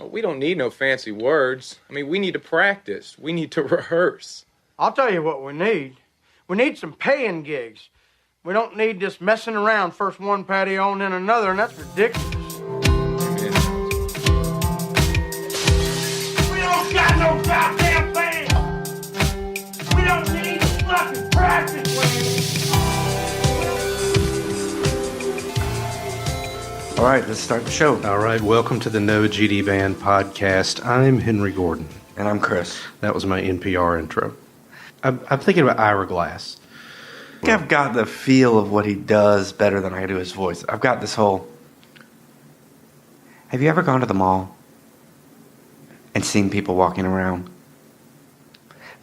Oh, we don't need no fancy words. I mean, we need to practice. We need to rehearse. I'll tell you what we need. We need some paying gigs. We don't need this messing around, first one patio and then another, and that's ridiculous. We don't got no goddamn band. We don't need to fucking practice with All right, let's start the show. All right, welcome to the No GD Band podcast. I'm Henry Gordon. And I'm Chris. That was my NPR intro. I'm thinking about Ira Glass. I think I've got the feel of what he does better than I do his voice. I've got this whole... Have you ever gone to the mall and seen people walking around?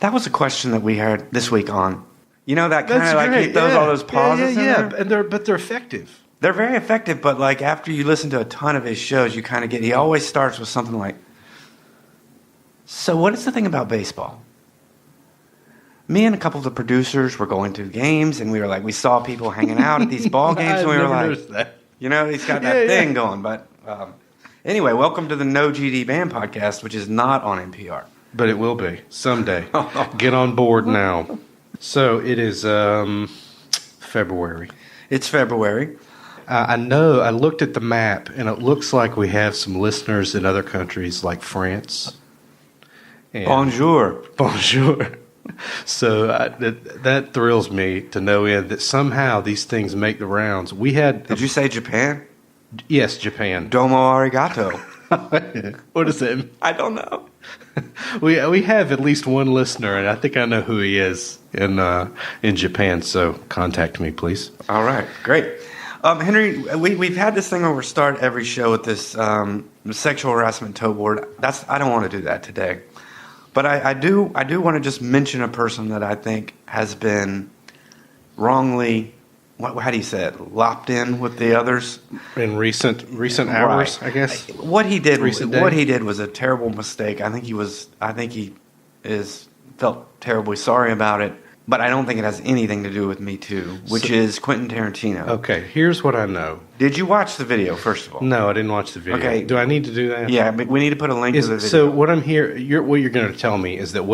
That was a question that we had this week on. You know, that kind of like he throws all those pauses in there? And they're effective. They're very effective, but like after you listen to a ton of his shows, you kind of get... He always starts with something like, so what is the thing about baseball? Me and a couple of the producers were going to games, and we were like, we saw people hanging out at these ball games, and we were like, you know, he's got that thing going. But anyway, welcome to the No GD Band podcast, which is not on NPR. But it will be someday. Get on board now. So it is February. It's February. I know, I looked at the map, and it looks like we have some listeners in other countries like France. Bonjour. Bonjour. So that thrills me to no end that somehow these things make the rounds. We had... Did you say Japan? Yes, Japan. Domo arigato. What is it? I don't know. We have at least one listener, and I think I know who he is in Japan, so contact me, please. All right, great. Henry, we've had this thing where we start every show with this sexual harassment toe board. I don't want to do that today. But I do want to just mention a person that I think has been wrongly, how do you say it, lopped in with the others in recent hours, right. I guess. What he did was a terrible mistake. I think he felt terribly sorry about it. But I don't think it has anything to do with Me Too, which is Quentin Tarantino. Okay, here's what I know. Did you watch the video, first of all? No, I didn't watch the video. Okay. Do I need to do that? Yeah, but we need to put a link to the video. So what I'm here, what you're going to tell me is that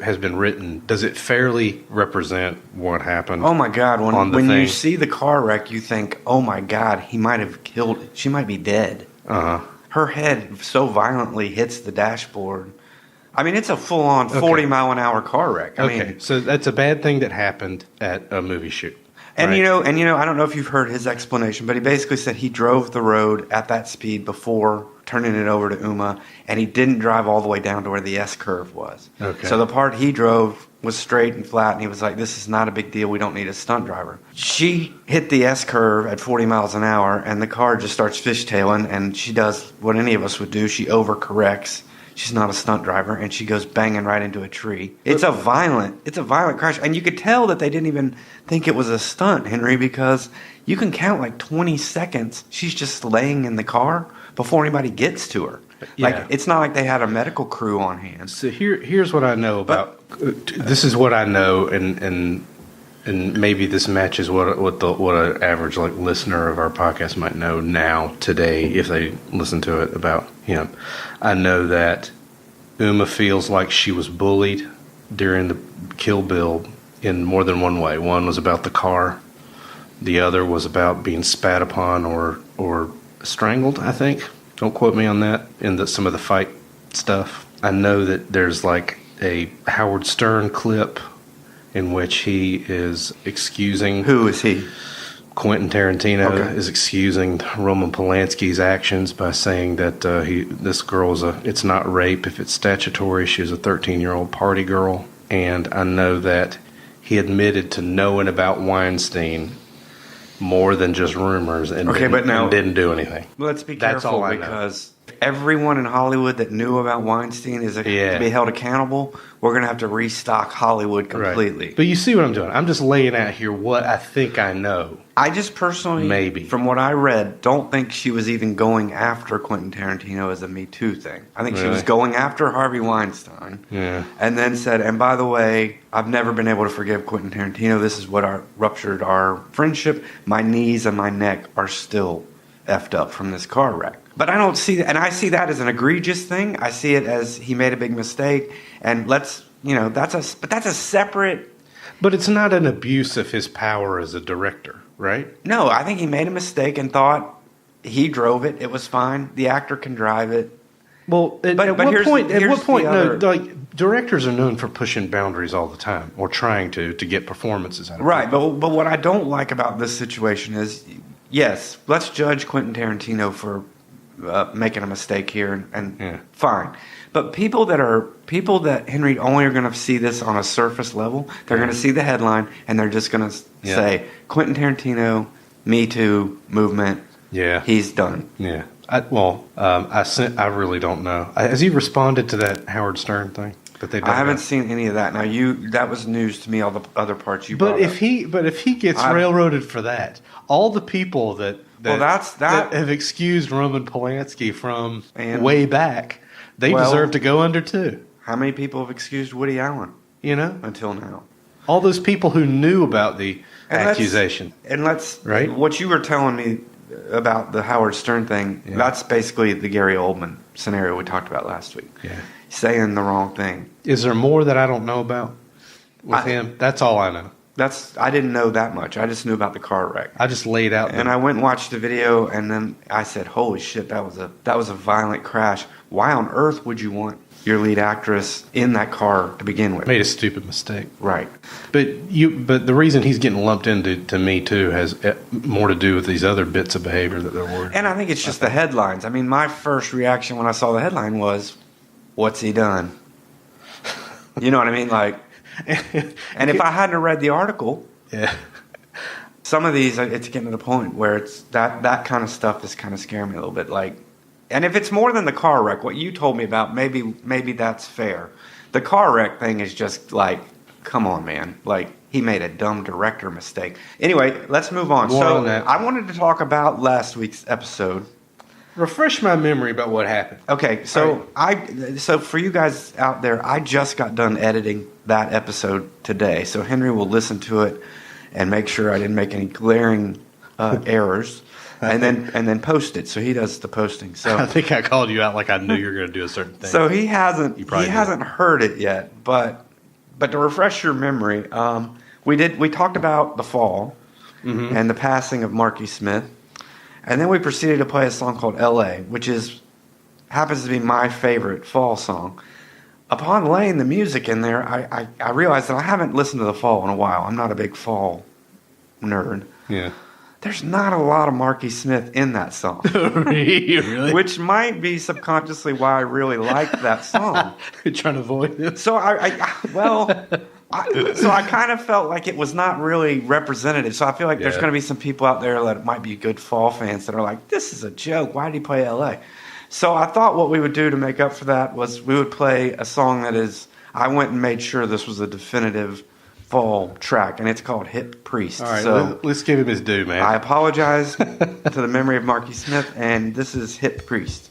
has been written, does it fairly represent what happened? Oh my God, when you see the car wreck, you think, oh my God, he might have killed, she might be dead. Uh-huh. Her head so violently hits the dashboard. I mean, it's a full-on 40-mile-an-hour car wreck. I mean, so that's a bad thing that happened at a movie shoot. And right? you know, I don't know if you've heard his explanation, but he basically said he drove the road at that speed before turning it over to Uma, and he didn't drive all the way down to where the S-curve was. Okay. So the part he drove was straight and flat, and he was like, this is not a big deal. We don't need a stunt driver. She hit the S-curve at 40 miles an hour, and the car just starts fishtailing, and she does what any of us would do. She overcorrects. She's not a stunt driver, and she goes banging right into a tree. It's a violent crash, and you could tell that they didn't even think it was a stunt, Henry, because you can count like 20 seconds. She's just laying in the car before anybody gets to her. Yeah. Like, it's not like they had a medical crew on hand. So here's what I know about. This is what I know, and maybe this matches what an average like listener of our podcast might know now today if they listen to it about him. I know that Uma feels like she was bullied during the Kill Bill in more than one way. One was about the car. The other was about being spat upon or strangled, I think. Don't quote me on that in some of the fight stuff. I know that there's like a Howard Stern clip in which he is excusing... Who is he? Quentin Tarantino is excusing Roman Polanski's actions by saying that this girl it's not rape if it's statutory. She was a 13-year-old party girl. And I know that he admitted to knowing about Weinstein more than just rumors and didn't do anything. Let's be careful because everyone in Hollywood that knew about Weinstein is to be held accountable. We're going to have to restock Hollywood completely. Right. But you see what I'm doing. I'm just laying out here what I think I know. I just personally, from what I read, don't think she was even going after Quentin Tarantino as a Me Too thing. I think she was going after Harvey Weinstein. Yeah. And then said, and by the way, I've never been able to forgive Quentin Tarantino. This is what ruptured our friendship. My knees and my neck are still effed up from this car wreck. But I don't see that, and I see that as an egregious thing. I see it as he made a big mistake, and that's a separate. But it's not an abuse of his power as a director, right? No, I think he made a mistake and thought he drove it. It was fine. The actor can drive it. Well, at what here's point? the other- Like directors are known for pushing boundaries all the time, or trying to get performances out of Right, people. but what I don't like about this situation is, yes, let's judge Quentin Tarantino for making a mistake here, and fine. But people that Henry only are going to see this on a surface level. They're going to see the headline and they're just going to say Quentin Tarantino, Me Too movement. Yeah, he's done. Yeah. I really don't know. Has he responded to that Howard Stern thing that they did? I haven't seen any of that. Now that was news to me. All the other parts you. But if he gets railroaded for that, all the people that have excused Roman Polanski from way back, they deserve to go under too. How many people have excused Woody Allen? Until now, all those people who knew about the accusation. Right. What you were telling me about the Howard Stern thing, that's basically the Gary Oldman scenario we talked about last week. Yeah. Saying the wrong thing. Is there more that I don't know about with him? That's all I know. I didn't know that much. I just knew about the car wreck. I just laid out and I went and watched the video, and then I said, holy shit, that was a violent crash. Why on earth would you want your lead actress in that car to begin with? Made a stupid mistake. Right. But the reason he's getting lumped into Me Too has more to do with these other bits of behavior that they're worried about. And I think it's just the headlines. I mean, my first reaction when I saw the headline was, what's he done? You know what I mean? Like, and if I hadn't read the article, some of these, it's getting to the point where it's that kind of stuff is kind of scaring me a little bit. Like, and if it's more than the car wreck, what you told me about, maybe that's fair. The car wreck thing is just like, come on, man. Like, he made a dumb director mistake. Anyway, let's move on. So I wanted to talk about last week's episode. Refresh my memory about what happened. Okay, so so for you guys out there, I just got done editing that episode today. So Henry will listen to it and make sure I didn't make any glaring errors, and then post it. So he does the posting. So I think I called you out like I knew you were going to do a certain thing. So he hasn't heard it yet, but to refresh your memory, we talked about the fall and the passing of Marky Smith. And then we proceeded to play a song called L.A., which happens to be my favorite fall song. Upon laying the music in there, I realized that I haven't listened to the fall in a while. I'm not a big fall nerd. Yeah. There's not a lot of Marky Smith in that song. Really? Which might be subconsciously why I really like that song. You're trying to avoid it? So So I kind of felt like it was not really representative. So I feel like there's going to be some people out there that might be good fall fans that are like, this is a joke. Why did he play L.A.? So I thought what we would do to make up for that was we would play a song that is, I went and made sure this was a definitive fall track, and it's called Hip Priest. All right, so let's give him his due, man. I apologize to the memory of Marky Smith, and this is Hip Priest.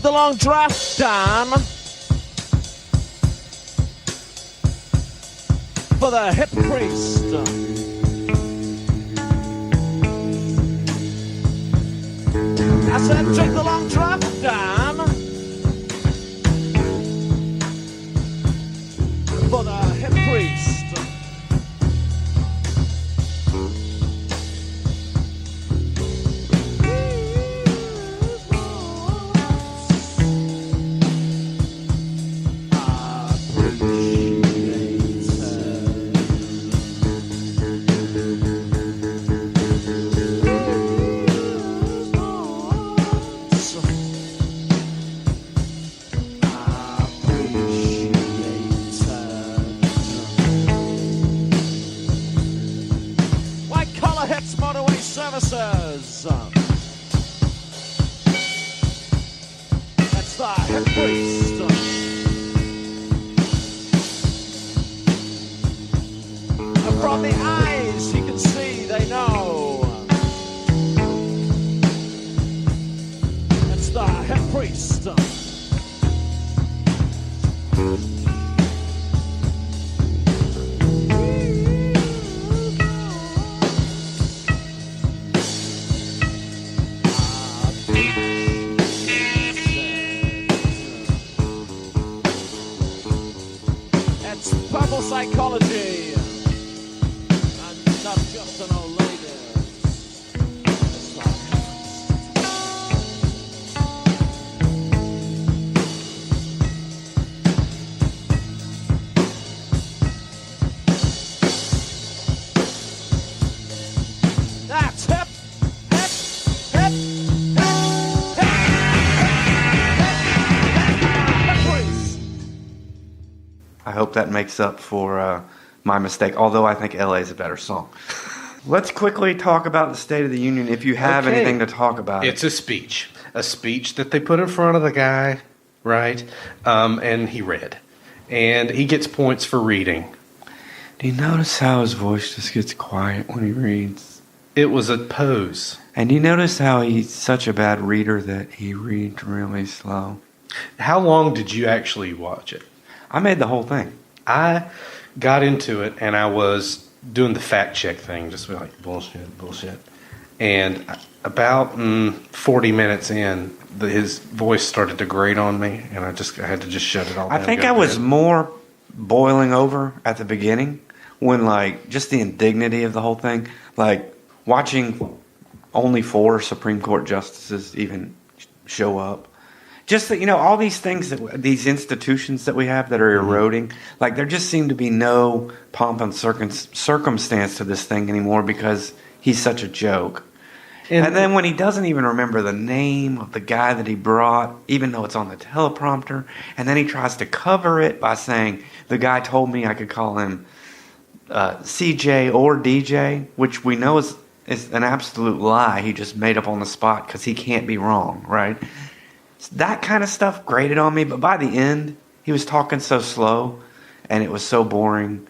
The long drive down for the hip priest. I said, drink the long drive down for the hip priest. says. That's the head priest. And from the eyes you can see they know. That's the head priest. Purple psychology, and not just an old lady. That's hip, hip, hip, hip, hip. I hope that makes up for my mistake, although I think LA is a better song. Let's quickly talk about the State of the Union if you have Okay. anything to talk about. It's a speech that they put in front of the guy, right? And he read. And he gets points for reading. Do you notice how his voice just gets quiet when he reads? It was a pose. And do you notice how he's such a bad reader that he reads really slow? How long did you actually watch it? I made the whole thing. I got into it and I was doing the fact check thing, just like bullshit. And about 40 minutes in, his voice started to grate on me, and I had to just shut it all down. I think I was more boiling over at the beginning when, like, just the indignity of the whole thing, like watching only 4 Supreme Court justices even show up. Just that, all these things, these institutions that we have that are eroding, like there just seemed to be no pomp and circumstance to this thing anymore because he's such a joke. And then when he doesn't even remember the name of the guy that he brought, even though it's on the teleprompter, and then he tries to cover it by saying, the guy told me I could call him CJ or DJ, which we know is an absolute lie he just made up on the spot because he can't be wrong, right? That kind of stuff grated on me, but by the end, he was talking so slow, and it was so boring.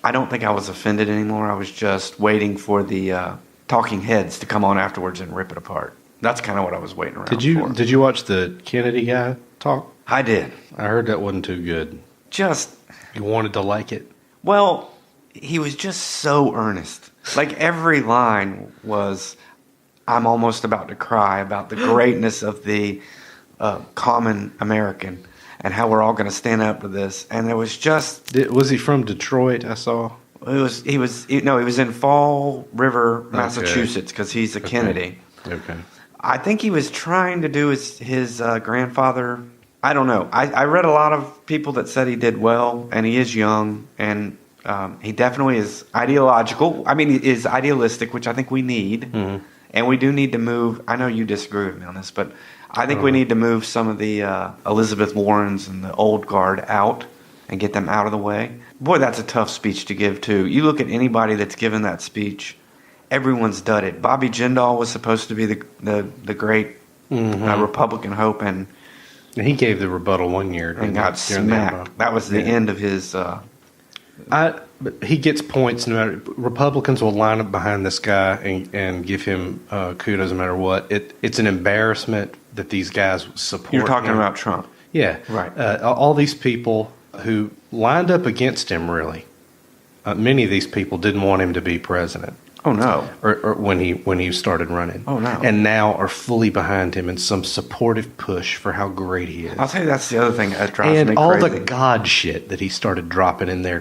I don't think I was offended anymore. I was just waiting for the talking heads to come on afterwards and rip it apart. That's kind of what I was waiting around for. Did you watch the Kennedy guy talk? I did. I heard that wasn't too good. You wanted to like it? Well, he was just so earnest. Like every line was, I'm almost about to cry about the greatness of the common American and how we're all going to stand up to this. And it was just... Was he from Detroit, I saw? He was in Fall River, Massachusetts, because he's a Kennedy. Okay. I think he was trying to do his grandfather. I don't know. I read a lot of people that said he did well, and he is young, and he definitely is ideological. I mean, he is idealistic, which I think we need. Mm-hmm. And we do need to move. I know you disagree with me on this, but I think we need to move some of the Elizabeth Warrens and the old guard out and get them out of the way. Boy, that's a tough speech to give, too. You look at anybody that's given that speech, everyone's done it. Bobby Jindal was supposed to be the great Republican hope, and he gave the rebuttal one year. And got smacked. That was the end of his... But he gets points no matter. Republicans will line up behind this guy and give him kudos no matter what. It's an embarrassment that these guys support. You're talking him. about Trump. Yeah. Right. All these people who lined up against him, really, many of these people didn't want him to be president. Oh, no. Or when he started running. Oh, no. And now are fully behind him in some supportive push for how great he is. I'll tell you, that's the other thing that drives me And crazy. all the God shit that he started dropping in there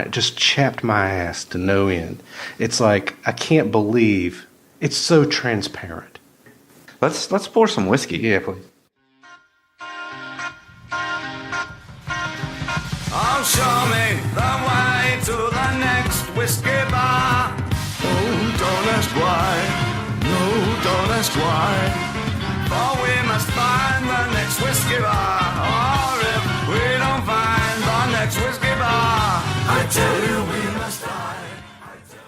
just chapped my ass to no end. It's like, I can't believe it's so transparent. Let's pour some whiskey. Yeah, please. Oh, show me the way to the next whiskey bar. Oh, don't ask why. No, don't ask why. For we must find the next whiskey bar. Or if we don't find the next whiskey bar, I tell you we must die.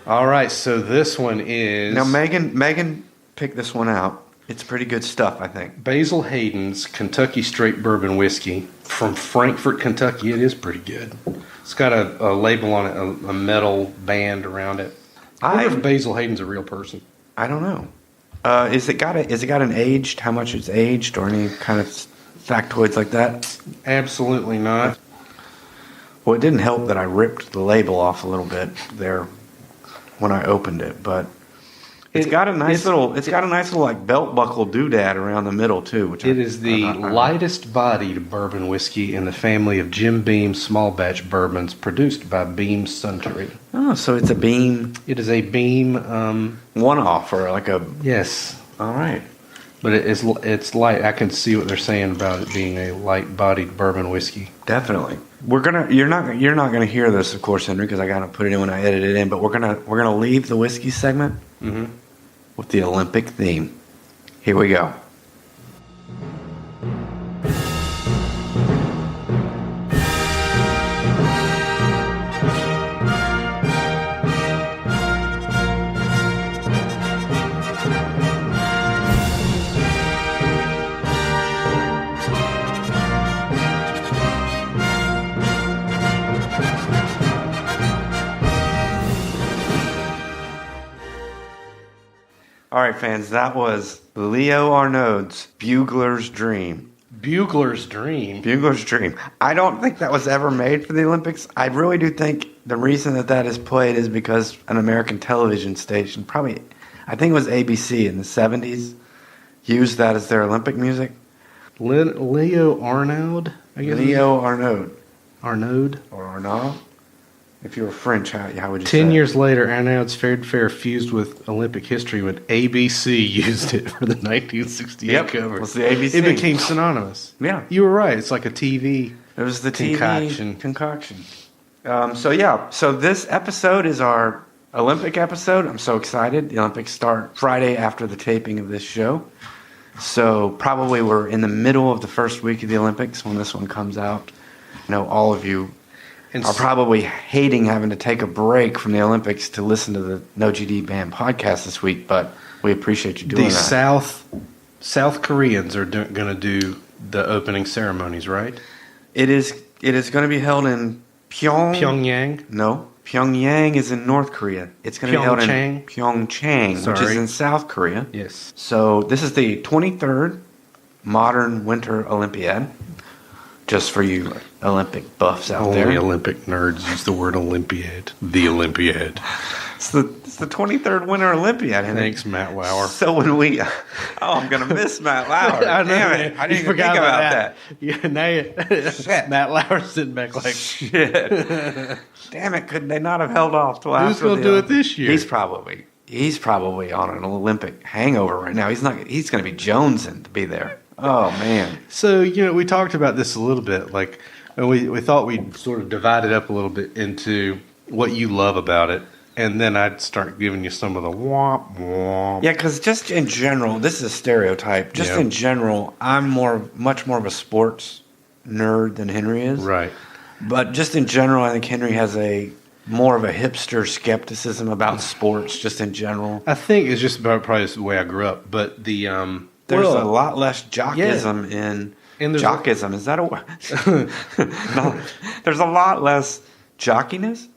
All right, so this one is Now, Megan picked this one out. It's pretty good stuff, I think. Basil Hayden's Kentucky Straight Bourbon Whiskey from Frankfort, Kentucky. It is pretty good. It's got a label on it, a metal band around it. I wonder if Basil Hayden's a real person. I don't know. Is it got an aged? How much it's aged, or any kind of factoids like that? Absolutely not. Well, it didn't help that I ripped the label off a little bit there when I opened it, but it's got a nice little like belt buckle doodad around the middle too. Which it is the lightest bodied bourbon whiskey in the family of Jim Beam small batch bourbons produced by Beam Suntory. Oh, so it's a Beam. It is a Beam one-off or like a yes. All right, but it's light. I can see what they're saying about it being a light bodied bourbon whiskey. Definitely. You're not gonna hear this, of course, Henry, because I gotta put it in when I edit it in. But we're gonna leave the whiskey segment with the Olympic theme. Here we go. All right, fans, that was Leo Arnaud's Bugler's Dream. Bugler's Dream? Bugler's Dream. I don't think that was ever made for the Olympics. I really do think the reason that is played is because an American television station, probably, I think it was ABC in the 70s, used that as their Olympic music. Leo Arnaud? I guess Leo Arnaud. Arnaud? Or Arnaud? If you were French, how would you say 10 years later, Arnaud's Fair fused with Olympic history when ABC used it for the 1968 cover. It was the ABC. It became synonymous. Yeah. You were right. It's like a TV It was the concoction. TV concoction. So this episode is our Olympic episode. I'm so excited. The Olympics start Friday after the taping of this show. So probably we're in the middle of the first week of the Olympics when this one comes out. I know all of you are probably hating having to take a break from the Olympics to listen to the No GD Band podcast this week, but we appreciate you doing that. South Koreans are going to do the opening ceremonies, right? It is going to be held in Pyongyang? No. Pyongyang is in North Korea. It's going to be held in Pyeongchang, which is in South Korea. Yes. So this is the 23rd Modern Winter Olympiad. Just for you Olympic buffs out there. Only Olympic nerds use the word Olympiad. The Olympiad. It's the 23rd Winter Olympiad. Thanks, Matt Lauer. So when we... I'm going to miss Matt Lauer. I know, Damn it. I didn't even think about that. Yeah, now Matt Lauer's sitting back like... Shit. Damn it. Could they not have held off till after Who's going to do it this year? He's probably on an Olympic hangover right now. He's going to be jonesing to be there. Oh, man. So, we talked about this a little bit. Like, we thought we'd sort of divide it up a little bit into what you love about it. And then I'd start giving you some of the womp womp. Yeah, because just in general, this is a stereotype. Just in general, I'm much more of a sports nerd than Henry is. Right. But just in general, I think Henry has more of a hipster skepticism about sports, just in general. I think it's just about probably the way I grew up. But the... There's a lot less jockism in jockism. Is that a word? No, there's a lot less jockiness.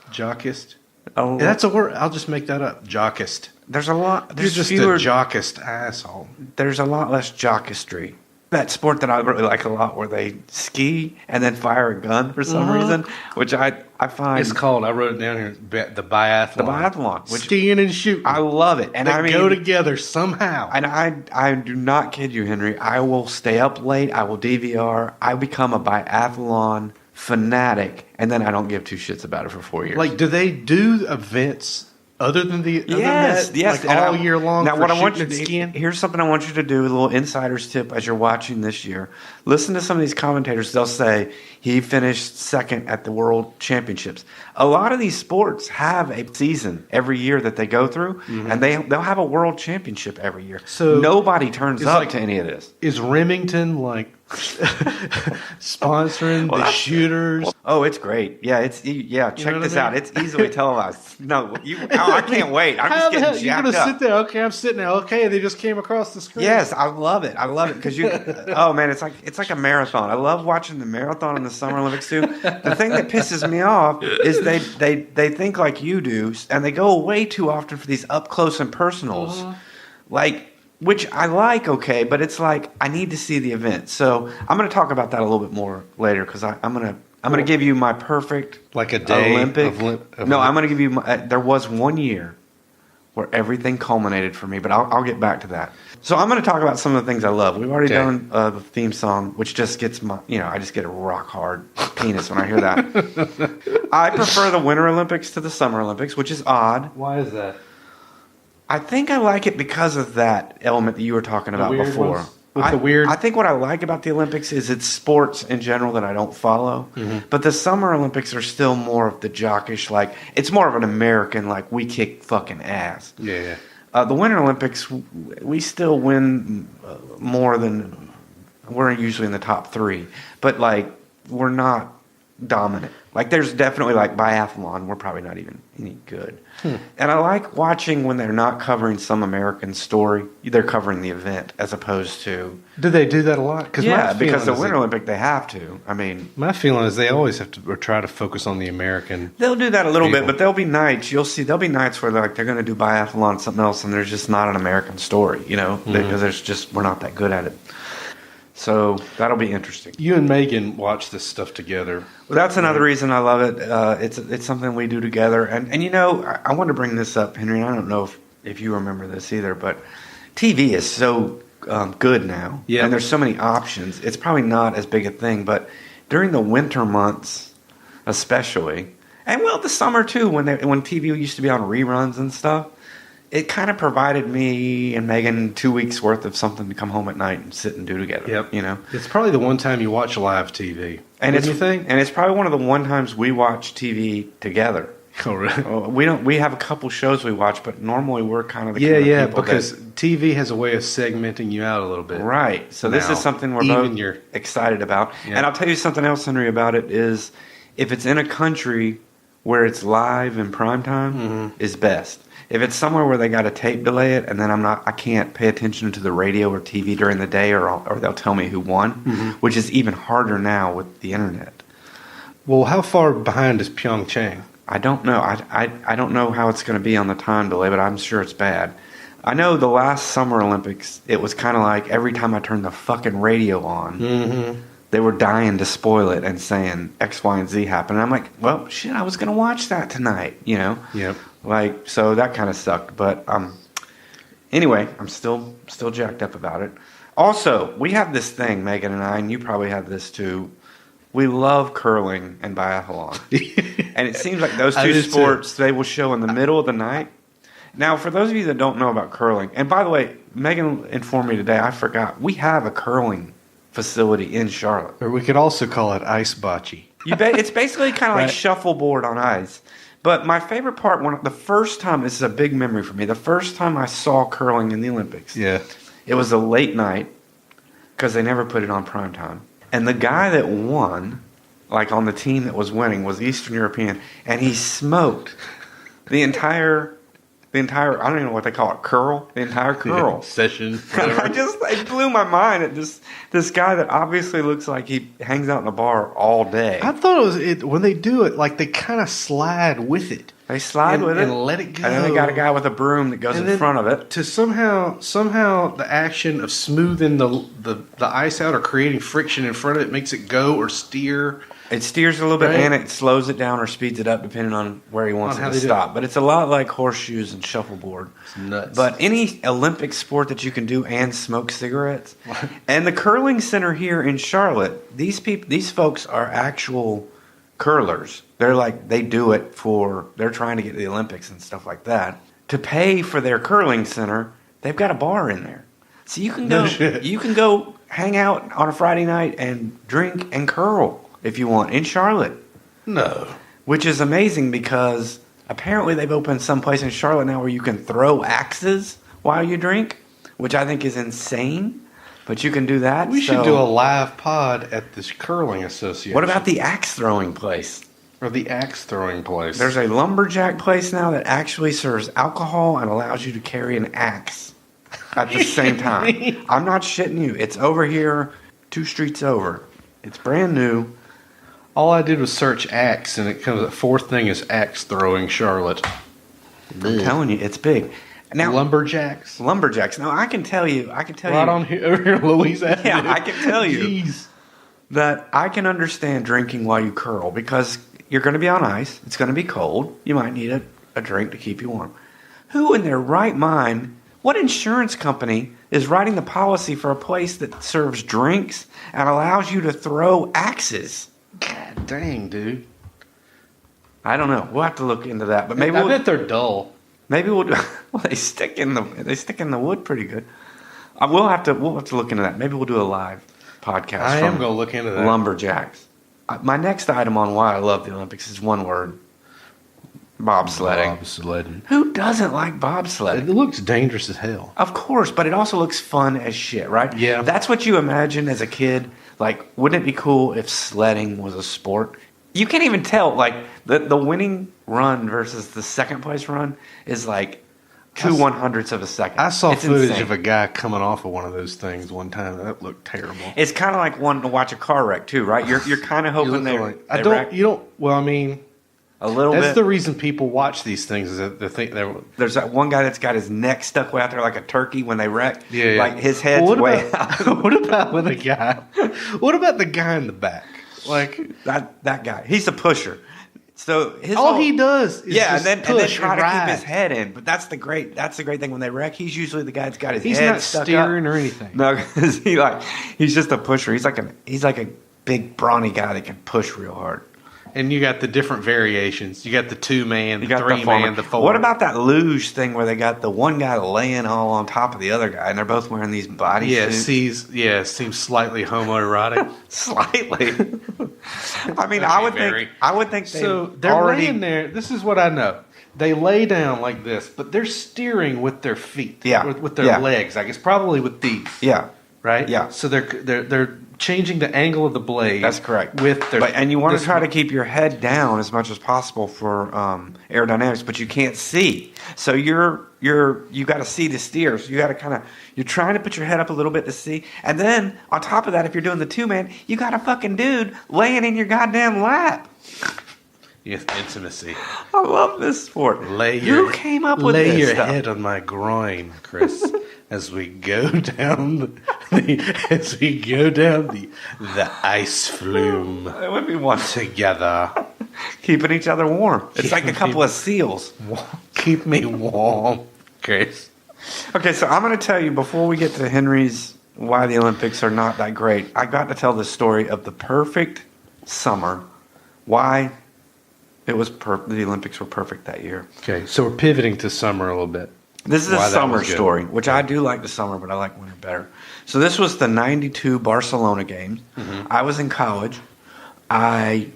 Jockist. That's a word. I'll just make that up. Jockist. There's a lot. You're just fewer, a jockist asshole. There's a lot less jockistry. That sport that I really like a lot, where they ski and then fire a gun for some reason, which I find it's called. I wrote it down here. The biathlon. The biathlon, which skiing and shooting. I love it, and they go together somehow. And I do not kid you, Henry. I will stay up late. I will DVR. I become a biathlon fanatic, and then I don't give two shits about it for 4 years. Like, do they do events other than yes, like all year long? Now, for what I want you and to skiing? Here's something I want you to do, a little insider's tip as you're watching this year. Listen to some of these commentators. They'll say he finished second at the World Championships. A lot of these sports have a season every year that they go through, and they'll have a World Championship every year. So nobody turns up to any of this. Is Remington like sponsoring the shooters. Oh, it's great. Yeah, check this out. It's easily televised. No, I can't wait. I'm just getting You're jacked gonna up. sit there. Okay, I'm sitting there. Okay, they just came across the screen. Yes, I love it. Because oh man, it's like a marathon. I love watching the marathon in the Summer Olympics too. The thing that pisses me off is they think like you do, and they go away too often for these up close and personals, which I like. Okay, but it's like I need to see the event. So I'm going to talk about that a little bit more later because I'm going to give you my perfect like a day Olympic. No, I'm going to give you. There was one year where everything culminated for me, but I'll get back to that. So I'm going to talk about some of the things I love. We've already done the theme song, which just gets I just get a rock hard penis when I hear that. I prefer the Winter Olympics to the Summer Olympics, which is odd. Why is that? I think I like it because of that element that you were talking about before. I think what I like about the Olympics is it's sports in general that I don't follow. Mm-hmm. But the Summer Olympics are still more of the jockish, it's more of an American, we kick fucking ass. Yeah. The Winter Olympics, we still win more than, we're usually in the top 3. But, we're not dominant. There's definitely, biathlon, we're probably not even any good. And I like watching when they're not covering some American story. They're covering the event as opposed to... Do they do that a lot? Because the Winter Olympic, they have to. I mean... My feeling is they always have to try to focus on the American... They'll do that a little bit, but there'll be nights, there'll be nights where they're going to do biathlon and something else, and there's just not an American story, because we're not that good at it. So that'll be interesting. You and Megan watch this stuff together. Well, that's another reason I love it. It's something we do together. And I want to bring this up, Henry. I don't know if you remember this either, but TV is so good now. Yeah. And there's so many options. It's probably not as big a thing, but during the winter months especially, and the summer too, when TV used to be on reruns and stuff, it kind of provided me and Megan 2 weeks worth of something to come home at night and sit and do together. Yep. It's probably the one time you watch live TV. And you think? And it's probably one of the one times we watch TV together. Oh, really? We have a couple shows we watch, but normally we're kind of the people because TV has a way of segmenting you out a little bit. Right. So this is something we're both excited about. Yeah. And I'll tell you something else, Henry, about it is if it's in a country where it's live in prime time is best. If it's somewhere where they got a tape delay it, and then I can't pay attention to the radio or TV during the day, or they'll tell me who won, which is even harder now with the internet. Well, how far behind is Pyeongchang? I don't know. I don't know how it's going to be on the time delay, but I'm sure it's bad. I know the last Summer Olympics, it was kind of like every time I turned the fucking radio on, they were dying to spoil it and saying X, Y, and Z happened. And I'm like, well, shit, I was going to watch that tonight, Yep. So that kind of sucked. But anyway, I'm still jacked up about it. Also, we have this thing, Megan and I, and you probably have this too. We love curling and biathlon. And it seems like those two sports, they will show in the middle of the night. Now, for those of you that don't know about curling, and by the way, Megan informed me today, I forgot, we have a curling facility in Charlotte. Or we could also call it ice bocce. It's basically kind of like shuffleboard on ice. But my favorite part, the first time, this is a big memory for me, the first time I saw curling in the Olympics, it was a late night, because they never put it on prime time. And the guy that won, on the team that was winning, was Eastern European, and he smoked the entire, I don't even know what they call it, curl? The entire curl. Session. It blew my mind at this guy that obviously looks like he hangs out in a bar all day. I thought when they do it, they kind of slide with it. They slide with it and let it go. And then they got a guy with a broom that goes in front of it. To somehow the action of smoothing the ice out or creating friction in front of it makes it go or steer. It steers a little bit and it slows it down or speeds it up depending on where he wants it to stop. But it's a lot like horseshoes and shuffleboard. It's nuts. But any Olympic sport that you can do and smoke cigarettes. And the curling center here in Charlotte, these folks are actual curlers. They do it they're trying to get to the Olympics and stuff like that. To pay for their curling center, they've got a bar in there. So you can go hang out on a Friday night and drink and curl if you want in Charlotte. No. Which is amazing because apparently they've opened some place in Charlotte now where you can throw axes while you drink, which I think is insane. But you can do that. We should do a live pod at this curling association. What about the axe throwing place? Or the axe throwing place? There's a lumberjack place now that actually serves alcohol and allows you to carry an axe at the same time. I'm not shitting you. It's over here, 2 streets over. It's brand new. All I did was search axe, and it comes. The fourth thing is axe throwing Charlotte. I'm telling you, it's big. Now, Lumberjacks. Now, I can tell you. Right on here, over here in Louisiana. Yeah, I can tell you. Jeez. That I can understand drinking while you curl because you're going to be on ice. It's going to be cold. You might need a drink to keep you warm. Who in their right mind, what insurance company is writing the policy for a place that serves drinks and allows you to throw axes? God dang, dude. I don't know. We'll have to look into that. But maybe I bet they're dull. Maybe we'll do. Well, they stick in the wood pretty good. We'll have to look into that. Maybe we'll do a live podcast. I am going to look into that. Lumberjacks. My next item on why I love the Olympics is one word: bobsledding. Bobsledding. Who doesn't like bobsledding? It looks dangerous as hell. Of course, but it also looks fun as shit, right? Yeah. That's what you imagine as a kid. Like, wouldn't it be cool if sledding was a sport? You can't even tell. Like, the winning run versus the second place run is like 2/100ths of a second. I saw It's footage insane. of a guy coming off of one of those things one time. That looked terrible. It's kind of like wanting to watch a car wreck too, right? You're kind of hoping they wreck Well, I mean, a little bit. that's the reason people watch these things. Is that they think they're. There's that one guy that's got his neck stuck way out there like a turkey when they wreck. Yeah. Like his head's way out. What about with a guy? What about the guy in the back? Like that guy. He's a pusher. So all he does is and then try to ride. keep his head in. But that's the great thing when they wreck. He's usually the guy that's got his He's head not stuck steering up. or anything. No, because he's just a pusher. He's like a big brawny guy that can push real hard. And you got the different variations. You got the 2-man, the 3-man, the 4. What about that luge thing where they got the one guy laying all on top of the other guy, and they're both wearing these body suits? Seems slightly homoerotic. Slightly. I mean, I would think so. They're already laying there. This is what I know. They lay down like this, but they're steering with their feet. Yeah. with their legs. I guess probably with these. Yeah. Right. Yeah. So they're changing the angle of the blade. That's correct. With their and you want to try to keep your head down as much as possible for aerodynamics, but you can't see. So you got to see to steer. So you got to you're trying to put your head up a little bit to see, and then on top of that, if you're doing the 2-man, you got a fucking dude laying in your goddamn lap. Yes, intimacy. I love this sport. Who came up with lay this your stuff? head on my groin, Chris, as we go down the ice flume. It would be one together, keeping each other warm. It's like a couple of seals. Keep me warm, Chris. Okay, so I'm going to tell you before we get to Henry's why the Olympics are not that great. I got to tell the story of the perfect summer. Why it was the Olympics were perfect that year. Okay, so we're pivoting to summer a little bit. This is a summer story, which I do like the summer, but I like winter better. So this was the 92 Barcelona games. Mm-hmm. I was in college. I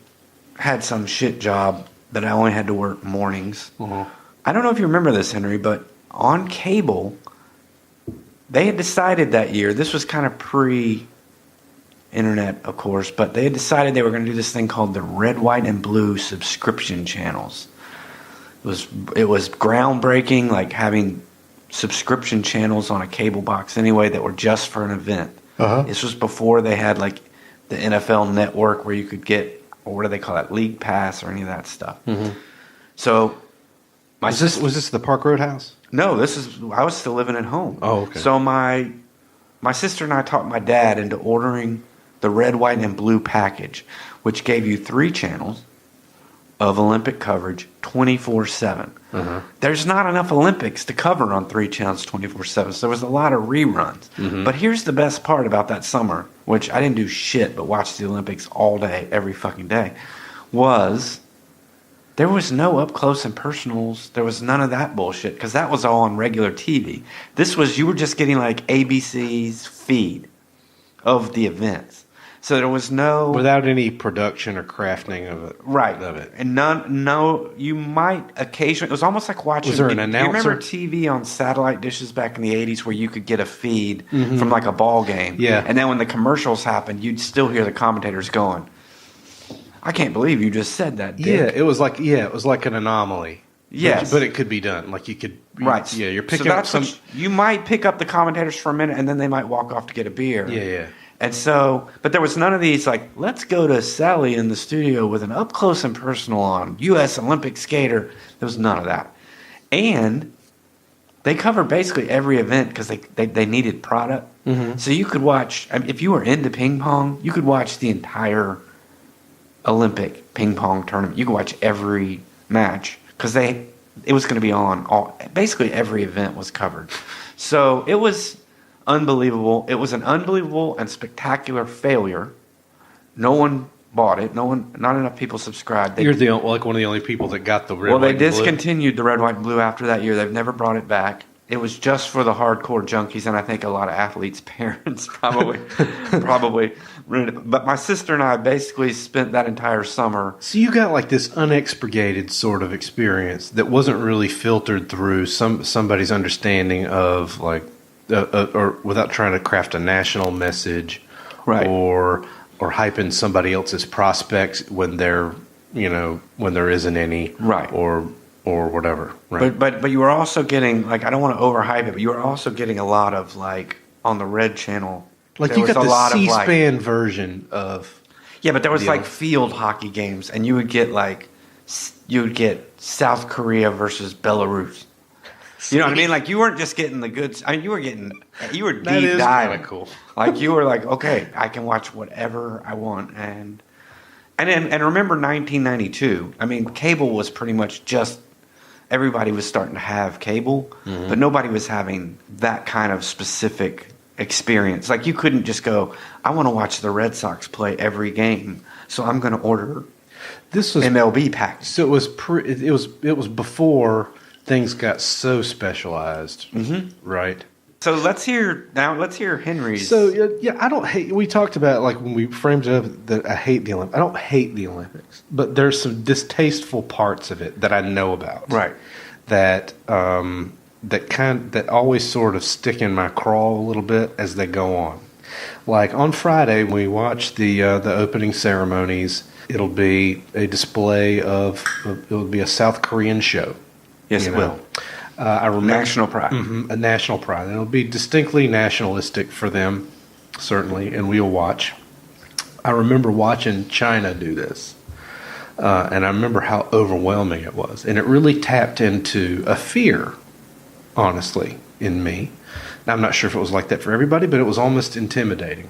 had some shit job that I only had to work mornings. Mm-hmm. I don't know if you remember this, Henry, but on cable, they had decided that year, this was kind of pre-internet, of course, but they had decided they were going to do this thing called the Red, White, and Blue subscription channels. It was groundbreaking, like having subscription channels on a cable box anyway that were just for an event. Uh-huh. This was before they had like the NFL Network where you could get, or what do they call that, League Pass or any of that stuff. Mm-hmm. So, was this the Park Road house? No, I was still living at home. Oh, okay. So my sister and I talked my dad into ordering the Red, White, and Blue package, which gave you 3 channels of Olympic coverage 24/7. Uh-huh. There's not enough Olympics to cover on 3 channels 24/7, so there was a lot of reruns. Mm-hmm. But here's the best part about that summer, which I didn't do shit but watch the Olympics all day, every fucking day, was there was no up close and personals. There was none of that bullshit because that was all on regular TV. This was, you were just getting like ABC's feed of the events. So there was no without any production or crafting of it. right of it. and none. No, you might occasionally. It was almost like watching. Was there an Do you announcer? remember TV on satellite dishes back in the '80s where you could get a feed from like a ball game? Yeah. And then when the commercials happened, you'd still hear the commentators going, "I can't believe you just said that." Dick. Yeah, it was like an anomaly. Yes. but it could be done. Like you could, Right. Yeah, you're So picking up that's some. you might pick up the commentators for a minute, and then they might walk off to get a beer. Yeah. And so, but there was none of these like, let's go to Sally in the studio with an up close and personal on U.S. Olympic skater. There was none of that. And they covered basically every event because they needed product. Mm-hmm. So you could watch, I mean, if you were into ping pong, you could watch the entire Olympic ping pong tournament. You could watch every match because it was going to be on. Basically every event was covered. So it was unbelievable. It was an unbelievable and spectacular failure. No one bought it. Not enough people subscribed. You're like one of the only people that got the red. Well, they white, and blue. discontinued the red, white, and blue after that year. They've never brought it back. It was just for the hardcore junkies, and I think a lot of athletes' parents probably ruined it. But my sister and I basically spent that entire summer. So you got like this unexpurgated sort of experience that wasn't really filtered through somebody's understanding of like, or without trying to craft a national message, Right. or hyping somebody else's prospects when there isn't any, Right. or whatever. Right. But you were also getting, like, I don't want to overhype it, but you were also getting a lot of, like, on the Red Channel. Like there you was got a the lot of, like- C-SPAN version of. Yeah, but there was deal. like field hockey games, and you would get South Korea versus Belarus. You know what I mean? Like you weren't just getting the goods. I mean, you were deep That is diving. kinda cool. Like you were like, okay, I can watch whatever I want, and remember 1992. I mean, cable was pretty much just everybody was starting to have cable, but nobody was having that kind of specific experience. Like you couldn't just go, I want to watch the Red Sox play every game, so I'm going to order This was MLB packs. So it was before things got so specialized, right? So let's hear Henry's. So yeah, I don't hate. We talked about like when we framed it up that I hate the Olympics. I don't hate the Olympics, but there's some distasteful parts of it that I know about. Right. That that always sort of stick in my craw a little bit as they go on. Like on Friday, when we watch the opening ceremonies, it'll be a display it'll be a South Korean show. Yes, it will. I remember National pride. A national pride. And it'll be distinctly nationalistic for them, certainly, and we'll watch. I remember watching China do this, and I remember how overwhelming it was. And it really tapped into a fear, honestly, in me. Now, I'm not sure if it was like that for everybody, but it was almost intimidating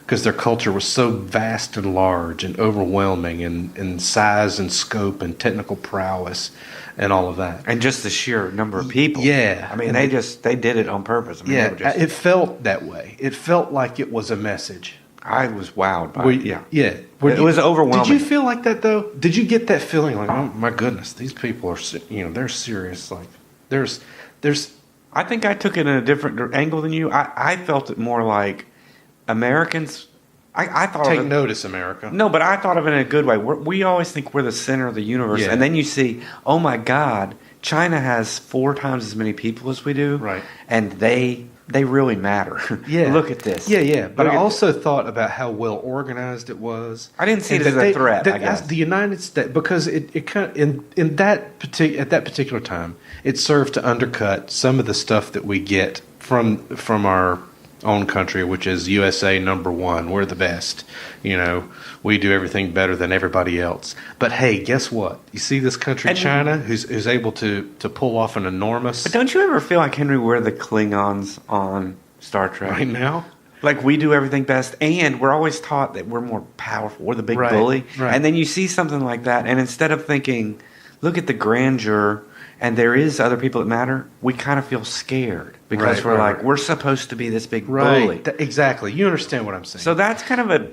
because their culture was so vast and large and overwhelming in size and scope and technical prowess and all of that. And just the sheer number of people. Yeah. I mean, they did it on purpose. I mean, Yeah, they were just, it felt that way. It felt like it was a message. I was wowed by it. Yeah. Yeah. It was overwhelming. Did you feel like that, though? Did you get that feeling like, oh, my goodness, these people are, they're serious. Like, there's I think I took it in a different angle than you. I felt it more like Americans. I thought take of it, notice, America. No, but I thought of it in a good way. We always think we're the center of the universe, Yeah. and then you see, oh my God, China has 4 times as many people as we do, Right. And they really matter. Yeah. Look at this. Yeah. But Look I at also thought about how well organized it was. I didn't see And it as that a threat, I that guess. The United States, because it kind of, at that particular time, it served to undercut some of the stuff that we get from our own country, which is USA #1. We're the best. We do everything better than everybody else. But hey, guess what? You see this country, China, who's able to pull off an enormous. But don't you ever feel like, Henry, we're the Klingons on Star Trek? Right now? Like we do everything best, and we're always taught that we're more powerful. We're the big Right, bully. right. And then you see something like that, and instead of thinking, look at the grandeur, and there is other people that matter, we kind of feel scared because Right, we're right, like, right. we're supposed to be this big bully. Exactly. You understand what I'm saying. So that's kind of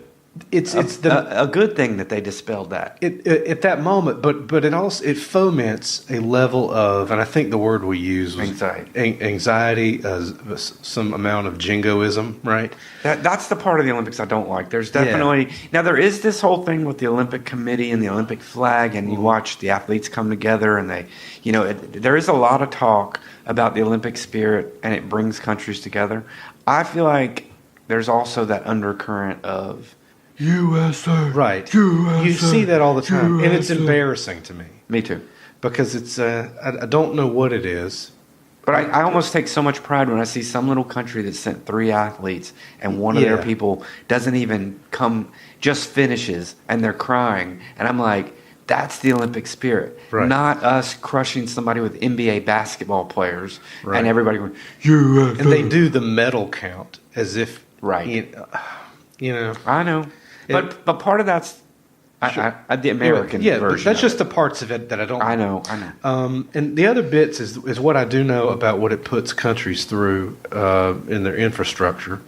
it's a good thing that they dispelled that. At that moment, but it foments a level of, and I think the word we use was anxiety, some amount of jingoism, right? That's the part of the Olympics I don't like. There's definitely now there is this whole thing with the Olympic Committee and the Olympic flag, and you watch the athletes come together, and they, there is a lot of talk about the Olympic spirit, and it brings countries together. I feel like there's also that undercurrent of USA. Right. USA, you see that all the time. USA. And it's embarrassing to me. Me too. Because it's, I don't know what it is. But I almost take so much pride when I see some little country that sent 3 athletes and one of their people doesn't even come, just finishes, and they're crying. And I'm like, that's the Olympic spirit. Right. Not us crushing somebody with NBA basketball players and everybody going, USA. And they do the medal count as if, right. I know. But part of that's the American version. But that's just the parts of it that I don't I know. And the other bits is what I do know about what it puts countries through in their infrastructure.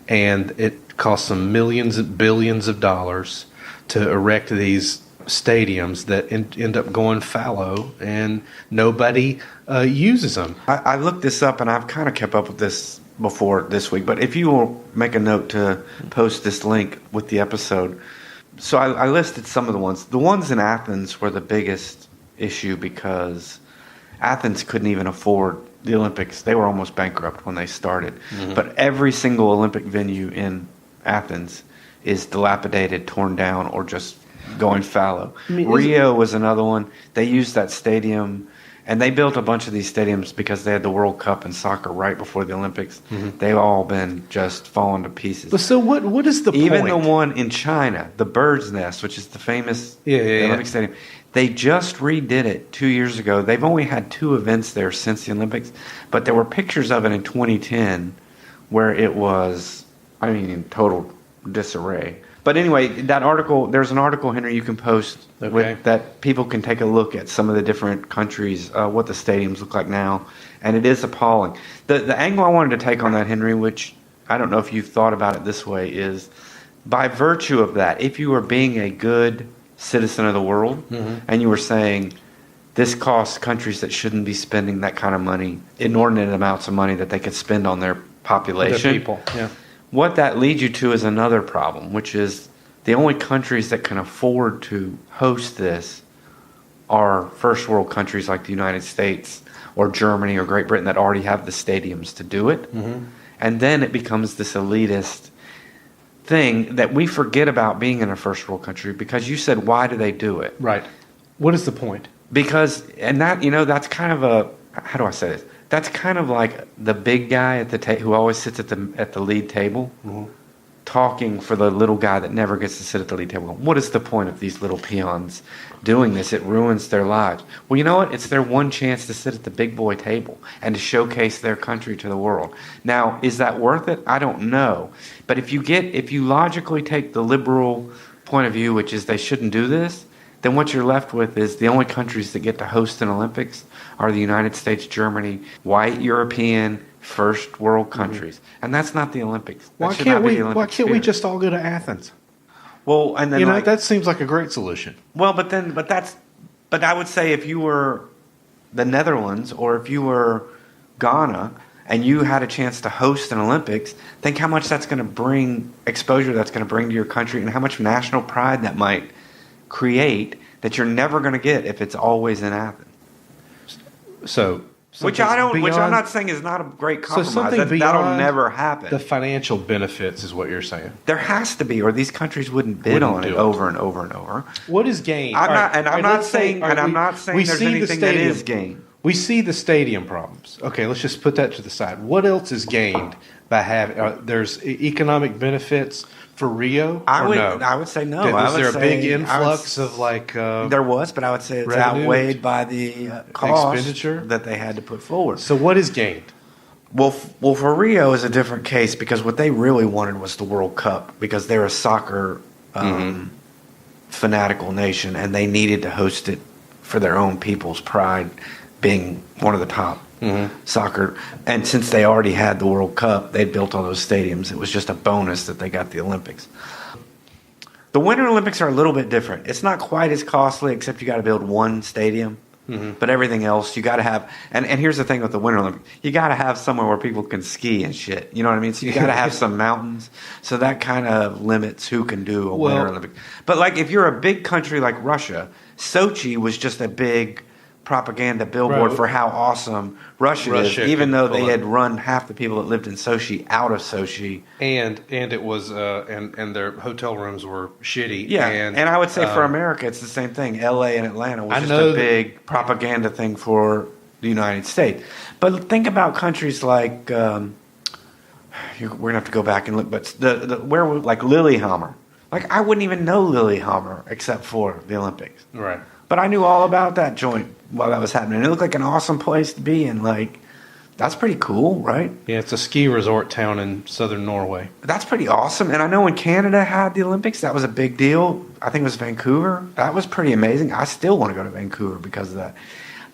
And it costs them millions and billions of dollars to erect these stadiums that end up going fallow, and nobody uses them. I looked this up, and I've kind of kept up with this before this week, but if you will make a note to post this link with the episode. So I listed some of the ones. The ones in Athens were the biggest issue because Athens couldn't even afford the Olympics. They were almost bankrupt when they started. Mm-hmm. But every single Olympic venue in Athens is dilapidated, torn down, or just going fallow. Rio was another one. They used that stadium. And they built a bunch of these stadiums because they had the World Cup in soccer right before the Olympics. Mm-hmm. They've all been just falling to pieces. But so what is the point? Even the one in China, the Bird's Nest, which is the famous Olympic stadium, they just redid it 2 years ago. They've only had 2 events there since the Olympics, but there were pictures of it in 2010 where it was, in total disarray. But anyway, that article, there's an article, Henry, you can post that people can take a look at some of the different countries, what the stadiums look like now, and it is appalling. The angle I wanted to take on that, Henry, which I don't know if you've thought about it this way, is by virtue of that, if you were being a good citizen of the world, and you were saying this costs countries that shouldn't be spending that kind of money, inordinate amounts of money that they could spend on their population. Their people, What that leads you to is another problem, which is the only countries that can afford to host this are first world countries like the United States or Germany or Great Britain that already have the stadiums to do it. Mm-hmm. And then it becomes this elitist thing that we forget about being in a first world country because you said, why do they do it? Right. What is the point? Because, and that, that's kind of how do I say this? That's kind of like the big guy at the who always sits at the lead table, talking for the little guy that never gets to sit at the lead table. What is the point of these little peons doing this? It ruins their lives. Well, you know what? It's their one chance to sit at the big boy table and to showcase their country to the world. Now, is that worth it? I don't know. But if you logically take the liberal point of view, which is they shouldn't do this, then what you're left with is the only countries that get to host an Olympics are the United States, Germany, white European, first world countries. And that's not the Olympics. Why can't we just all go to Athens? Well, and then that seems like a great solution. Well, but I would say if you were the Netherlands or if you were Ghana and you had a chance to host an Olympics, think how much that's going to bring exposure that's going to bring to your country and how much national pride that might create that you're never going to get if it's always in Athens. Which I'm not saying is not a great compromise. That'll never happen. The financial benefits is what you're saying. There has to be, or these countries wouldn't bid on it over and over and over. What is gained? I'm not saying there's anything that is gained. We see the stadium problems. Okay, let's just put that to the side. What else is gained by having? There's economic benefits for Rio. I would say no. Was there a big influx of there was, but I would say it's outweighed by the cost expenditure that they had to put forward. So what is gained? Well, for Rio is a different case because what they really wanted was the World Cup because they're a soccer fanatical nation and they needed to host it for their own people's pride, being one of the top soccer. And since they already had the World Cup, they'd built all those stadiums. It was just a bonus that they got the Olympics. The Winter Olympics are a little bit different. It's not quite as costly, except you got to build one stadium. But everything else, you got to have. And here's the thing with the Winter Olympics: you got to have somewhere where people can ski and shit. You know what I mean? So you got to have some mountains. So that kind of limits who can do a Winter Olympic. But like, if you're a big country like Russia, Sochi was just a big propaganda billboard for how awesome Russia is, even though they had run half the people that lived in Sochi out of Sochi. And it was and their hotel rooms were shitty. Yeah, and I would say for America, it's the same thing. L.A. and Atlanta was just a big propaganda thing for the United States. But think about countries like we're gonna have to go back and look, but like Lillehammer. Like, I wouldn't even know Lillehammer except for the Olympics. Right. But I knew all about that joint while that was happening. It looked like an awesome place to be in. Like, that's pretty cool, right? Yeah, it's a ski resort town in southern Norway. That's pretty awesome. And I know when Canada had the Olympics, that was a big deal. I think it was Vancouver. That was pretty amazing. I still want to go to Vancouver because of that.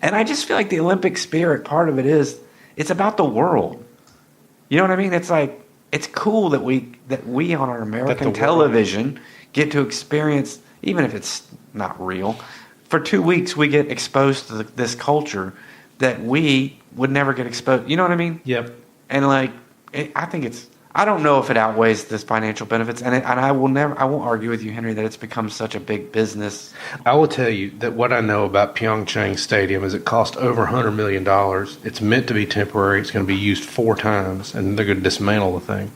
And I just feel like the Olympic spirit, part of it is, it's about the world. You know what I mean? It's like, it's cool that we on our American television get to experience, even if it's not real, for 2 weeks we get exposed to this culture that we would never get exposed. You know what I mean? Yep. And like, I think it's. I don't know if it outweighs this financial benefits, and I won't argue with you, Henry, that it's become such a big business. I will tell you that what I know about Pyeongchang Stadium is it cost over $100 million. It's meant to be temporary. It's going to be used 4 times, and they're going to dismantle the thing.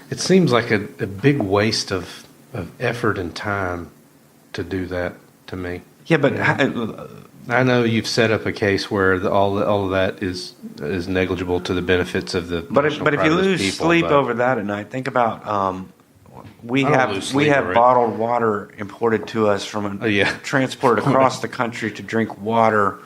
It seems like a big waste of effort and time to do that to me. Yeah, but I know you've set up a case where all of that is negligible to the benefits of the. But if you lose sleep over that at night, think about we have bottled water imported to us from transported across the country to drink water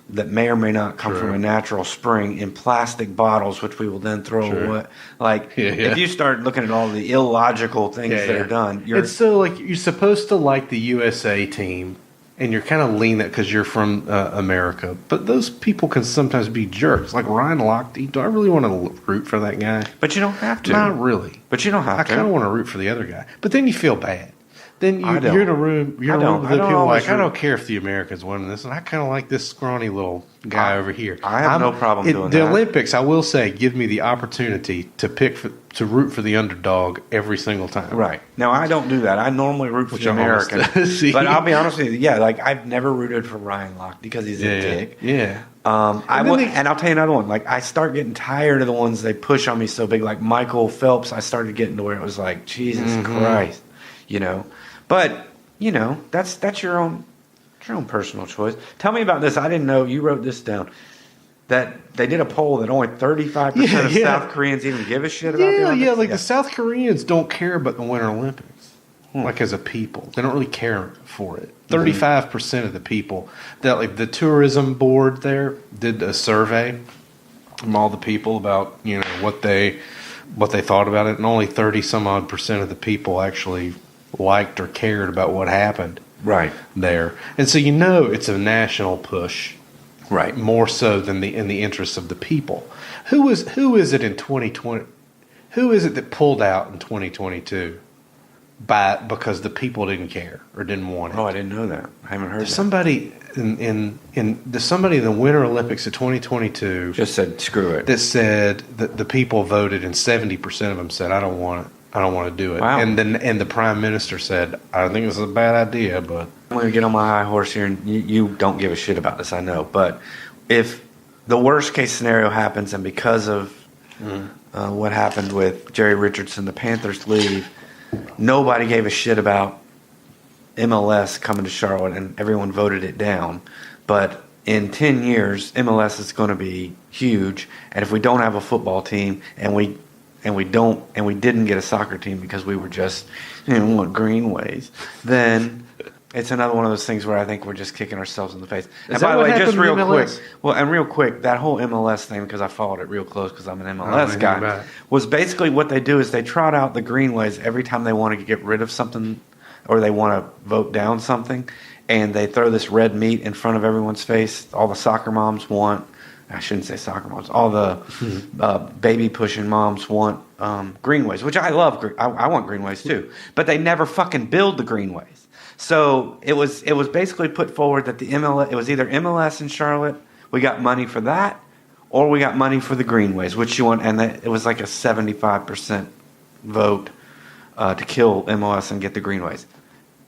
that may or may not come from a natural spring in plastic bottles, which we will then throw away. Like, if you start looking at all the illogical things that are done, it's so like you're supposed to like the USA team. And you're kind of lean that because you're from America. But those people can sometimes be jerks. Like Ryan Lochte. Do I really want to root for that guy? But you don't have to. Not really. But you don't have to. I kind of want to root for the other guy. But then you feel bad. Then you're in a room. You're in a room with people like, I don't care if the Americans win this. And I kind of like this scrawny little guy over here. I have no problem doing that. The Olympics, I will say, give me the opportunity to root for the underdog every single time. Right. Now, I don't do that. I normally root for the American. But I'll be honest with you. Yeah, like, I've never rooted for Ryan Lochte because he's a dick. Yeah. And I'll tell you another one. Like, I start getting tired of the ones they push on me so big. Like Michael Phelps, I started getting to where it was like, Jesus Christ, you know. But you know, that's your own personal choice. Tell me about this. I didn't know you wrote this down. That they did a poll that only 35% of South Koreans even give a shit about the Olympics. The South Koreans don't care about the Winter Olympics. Like, as a people, they don't really care for it. 35% of the people that, like, the tourism board there did a survey from all the people about, you know, what they thought about it, and only 30 some odd percent of the people actually liked or cared about what happened there. And so, you know, it's a national push, right? More so than in the interests of the people. Who is it in 2020? Who is it that pulled out in 2022 because the people didn't care or didn't want it? Oh, I didn't know that. I haven't heard that. Somebody in the Winter Olympics of 2022 just said screw it. That said that the people voted, and 70% of them said I don't want it. I don't want to do it. Wow. And the prime minister said, I think this is a bad idea, but I'm going to get on my high horse here, and you don't give a shit about this, I know. But if the worst case scenario happens, and because of what happened with Jerry Richardson, the Panthers leave, nobody gave a shit about MLS coming to Charlotte, and everyone voted it down. But in 10 years, MLS is going to be huge, and if we don't have a football team, and we didn't get a soccer team because we were just, greenways, then it's another one of those things where I think we're just kicking ourselves in the face. And by the way, just real quick, that whole MLS thing, because I followed it real close because I'm an MLS guy, was basically what they do is they trot out the greenways every time they want to get rid of something or they want to vote down something, and they throw this red meat in front of everyone's face. All the soccer moms want I shouldn't say soccer moms. All the baby pushing moms want greenways, which I love. I want greenways too, but they never fucking build the greenways. So it was basically put forward that it was either MLS in Charlotte, we got money for that, or we got money for the greenways, which you want, and it was like a 75% vote to kill MLS and get the greenways.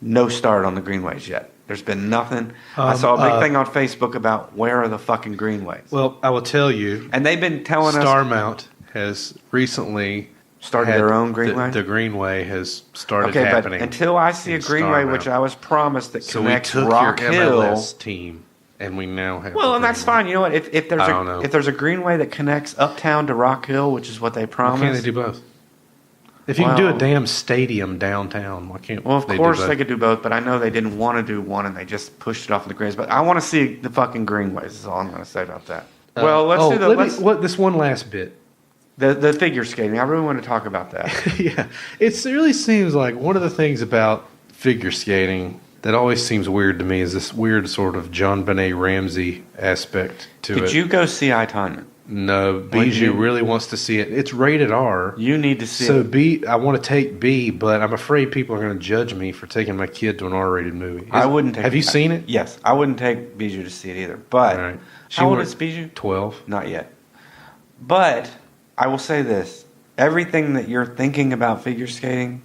No start on the greenways yet. There's been nothing. I saw a big thing on Facebook about where are the fucking greenways. Well, I will tell you. And they've been telling us. Starmount has recently started their own greenway. The greenway has started happening. But until I see a greenway, which I was promised that connects Rock your Hill MLS team, and we now have. Well, and that's fine. You know what? If there's a greenway that connects Uptown to Rock Hill, which is what they promised, why can't they do both? If you can do a damn stadium downtown, why can't Well, of they course do both? they could do both, but I know they didn't want to do one, and they just pushed it off the greens. But I want to see the fucking greenways. Is all I'm going to say about that. Well, let's do this one last bit. The figure skating. I really want to talk about that. Yeah, it really seems like one of the things about figure skating that always seems weird to me is this weird sort of John Benet Ramsey aspect to it. Did you go see I, Tonya? No, Bijou really wants to see it. It's rated R. You need to see it. So I want to take B, but I'm afraid people are going to judge me for taking my kid to an R-rated movie. I wouldn't take. Have you seen it? Yes, I wouldn't take Bijou to see it either. But right. How old is Bijou? 12. Not yet. But I will say this: everything that you're thinking about figure skating,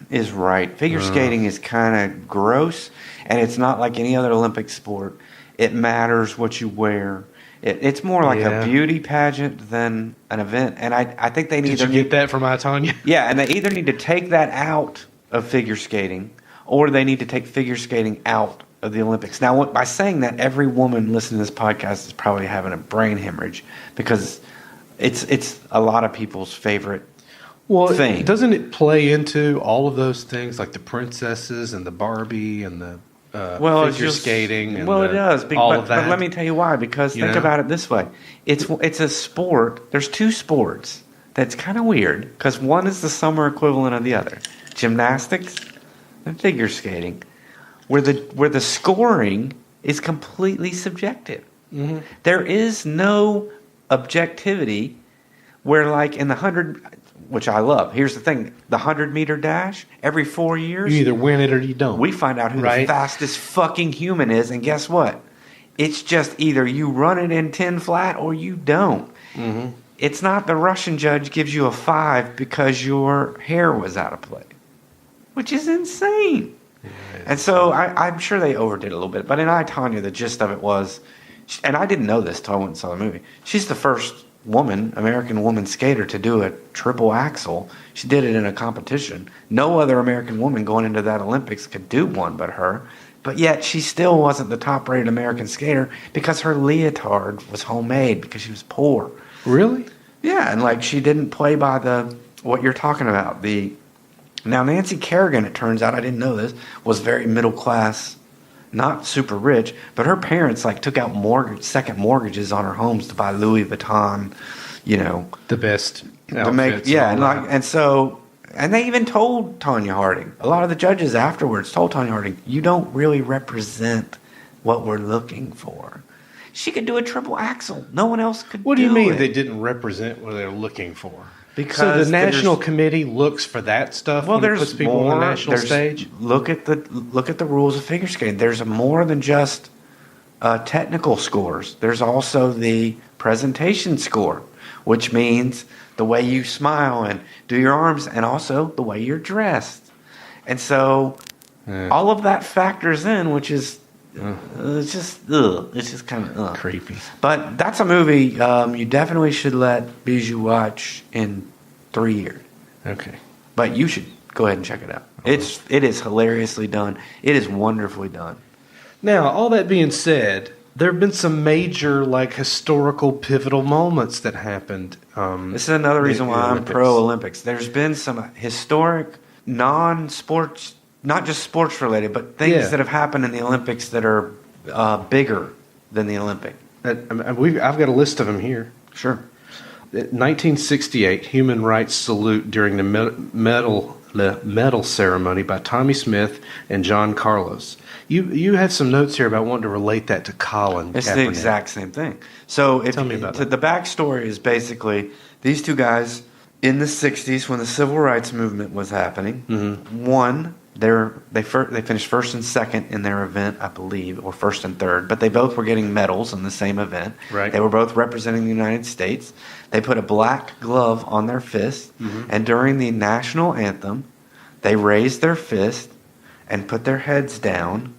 is right. Figure skating is kind of gross, and it's not like any other Olympic sport. It matters what you wear. It's more like a beauty pageant than an event, and I think they need. Did you get that from I, Tonya? Yeah, and they either need to take that out of figure skating, or they need to take figure skating out of the Olympics. Now, by saying that, every woman listening to this podcast is probably having a brain hemorrhage because it's a lot of people's favorite thing. Doesn't it play into all of those things, like the princesses and the Barbie and the figure skating? And it does. All of that. But let me tell you why. Because think about it this way: it's a sport. There's two sports that's kind of weird because one is the summer equivalent of the other: gymnastics and figure skating, where the scoring is completely subjective. Mm-hmm. There is no objectivity. Where, like in the 100, which I love. Here's the thing: the 100-meter dash every 4 years, you either win it or you don't. We find out who the fastest fucking human is, and guess what? It's just either you run it in 10 flat or you don't. Mm-hmm. It's not the Russian judge gives you a 5 because your hair was out of place, which is insane. Yeah, and so I'm sure they overdid it a little bit. But in I, Tonya, the gist of it was, and I didn't know this till I went and saw the movie, she's the first American woman skater to do a triple axel. She did it in a competition. No other American woman going into that Olympics could do one but her. But yet she still wasn't the top-rated American skater because her leotard was homemade because she was poor. Really? Yeah, and like she didn't play by what you're talking about. Now Nancy Kerrigan, it turns out, I didn't know this, was very middle class. Not super rich, but her parents took out second mortgages on her homes to buy Louis Vuitton, the best to make, and they even told Tonya Harding. A lot of the judges afterwards told Tonya Harding, "You don't really represent what we're looking for." She could do a triple axel. No one else could. What do you mean they didn't represent what they're looking for? So the national committee looks for that stuff. Well, when it puts people on the national stage. Look at the rules of figure skating. There's more than just technical scores. There's also the presentation score, which means the way you smile and do your arms, and also the way you're dressed. And so all of that factors in, which is it's just kind of creepy. But that's a movie you definitely should let Bijou watch in 3 years. Okay. But you should go ahead and check it out. It is hilariously done. It is wonderfully done. Now, all that being said, there have been some major, historical, pivotal moments that happened. This is another reason why I'm pro-Olympics. There's been some historic, non-sports, not just sports related, but things that have happened in the Olympics that are bigger than the Olympic. I've got a list of them here. Sure. 1968, human rights salute during the medal medal ceremony by Tommy Smith and John Carlos. You had some notes here about wanting to relate that to Colin It's Kaepernick. the exact same thing. So Tell me about that. The backstory is basically these two guys in the 60s when the civil rights movement was happening. Mm-hmm. One, they finished first and second in their event, I believe, or first and third, but they both were getting medals in the same event. Right. They were both representing the United States. They put a black glove on their fist, and during the national anthem, they raised their fist and put their heads down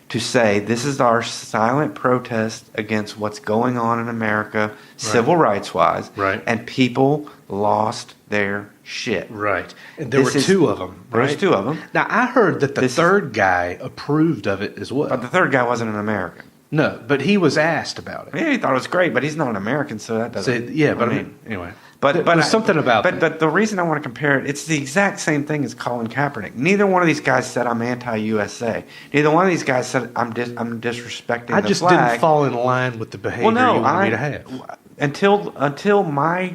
to say, this is our silent protest against what's going on in America, civil rights-wise, Right. and people lost their shit. Right. And there This were is- two of them, right? There's two of them, Now, I heard that the This is- third guy approved of it as well. but the third guy wasn't an American. No, but he was asked about it. Yeah, he thought it was great, but he's not an American, so that So, doesn't... yeah, but I mean, anyway. But there's something about But the reason I want to compare it, it's the exact same thing as Colin Kaepernick. Neither one of these guys said I'm anti-USA. Neither one of these guys said I'm disrespecting I the just flag. didn't fall in line with the behavior Well, no, you wanted me to have. until my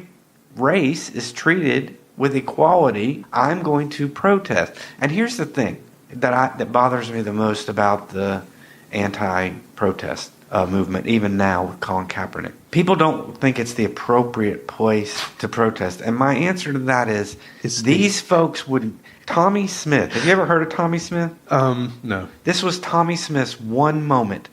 race is treated with equality, I'm going to protest. And here's the thing that bothers me the most about the anti-protest movement, even now with Colin Kaepernick. People don't think it's the appropriate place to protest. And my answer to that is these folks would... Tommy Smith. Have you ever heard of Tommy Smith? No. This was Tommy Smith's one moment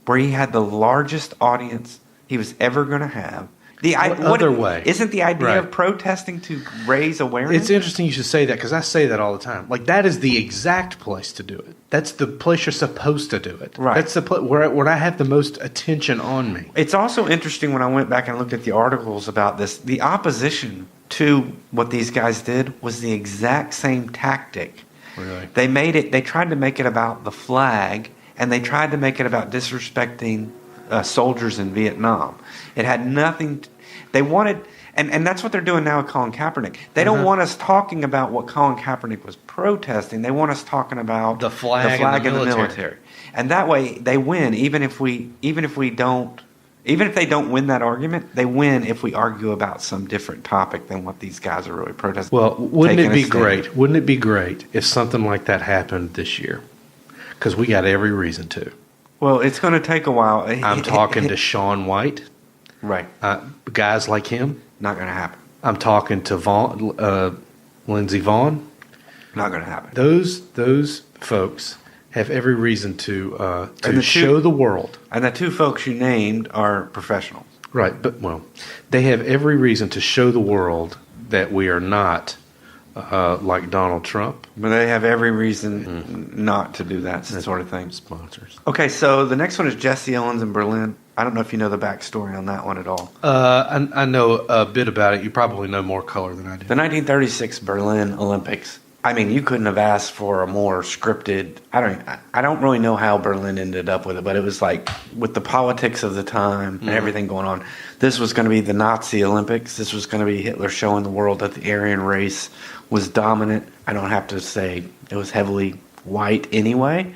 where he had the largest audience he was ever going to have. Other way? Isn't the idea Right. of protesting to raise awareness? It's interesting you should say that because I say that all the time. Like, that is the exact place to do it. That's the place you're supposed to do it. Right. That's the place where I have the most attention on me. It's also interesting when I went back and looked at the articles about this. The opposition to what these guys did was the exact same tactic. Really? They tried to make it about the flag, and they tried to make it about disrespecting soldiers in Vietnam. It had nothing... They wanted... And that's what they're doing now with Colin Kaepernick. They don't want us talking about what Colin Kaepernick was protesting. They want us talking about The flag and the military. And that way they win, even if they don't win that argument, they win if we argue about some different topic than what these guys are really protesting. Well, wouldn't taking it be a stand. great? Wouldn't it be great if something like that happened this year? Because we got every reason to. Well, it's going to take a while. I'm talking to Shaun White, Right. guys like him. Not going to happen. I'm talking to Lindsey Vaughn. Not going to happen. Those folks have every reason to And the show the world. And the two folks you named are professionals. Right, but they have every reason to show the world that we are not like Donald Trump. But they have every reason not to do that sort of thing. Sponsors. Okay, so the next one is Jesse Owens in Berlin. I don't know if you know the backstory on that one at all. I know a bit about it. You probably know more color than I do. The 1936 Berlin Olympics. I mean, you couldn't have asked for a more scripted. I don't really know how Berlin ended up with it, but it was like with the politics of the time and everything going on. This was going to be the Nazi Olympics. This was going to be Hitler showing the world that the Aryan race was dominant. I don't have to say it was heavily white anyway.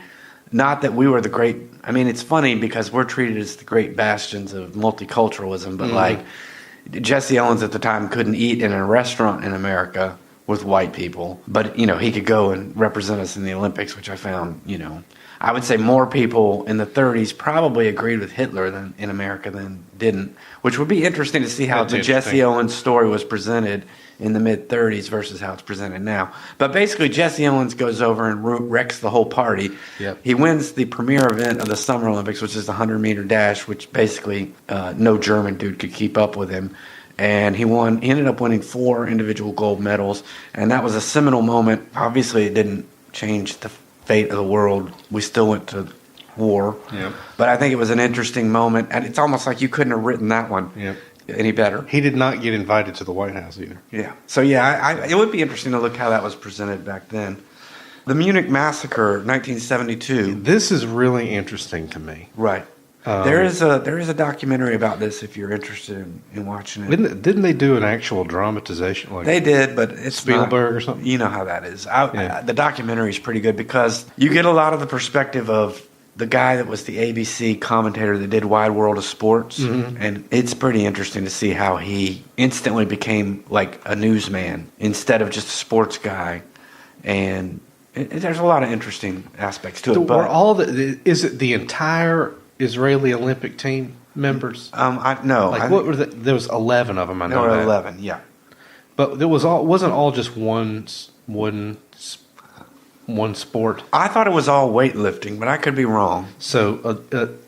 Not that we were the great. I mean, it's funny because we're treated as the great bastions of multiculturalism, but like Jesse Owens at the time couldn't eat in a restaurant in America with white people, but he could go and represent us in the Olympics, which I found, I would say more people in the 30s probably agreed with Hitler than in America than didn't, which would be interesting to see how That's the interesting. Jesse Owens story was presented in the mid 30s versus how it's presented now. But basically Jesse Owens goes over and wrecks the whole party. Yep. He wins the premier event of the Summer Olympics, which is the 100-meter dash, which basically no German dude could keep up with him. And he won. He ended up winning 4 individual gold medals, and that was a seminal moment. Obviously, it didn't change the fate of the world. We still went to war, but I think it was an interesting moment, and it's almost like you couldn't have written that one any better. He did not get invited to the White House either. Yeah. So it would be interesting to look how that was presented back then. The Munich Massacre, 1972. This is really interesting to me. Right. There is a documentary about this if you're interested in watching it. Didn't they do an actual dramatization? Like They did, but it's Spielberg not, or something? You know how that is. The documentary is pretty good because you get a lot of the perspective of the guy that was the ABC commentator that did Wide World of Sports, and it's pretty interesting to see how he instantly became like a newsman instead of just a sports guy. and there's a lot of interesting aspects to it. Is it the entire Israeli Olympic team members? What were there was 11 of them. I know there were that. 11, yeah. But there wasn't all just one sport. I thought it was all weightlifting, but I could be wrong. So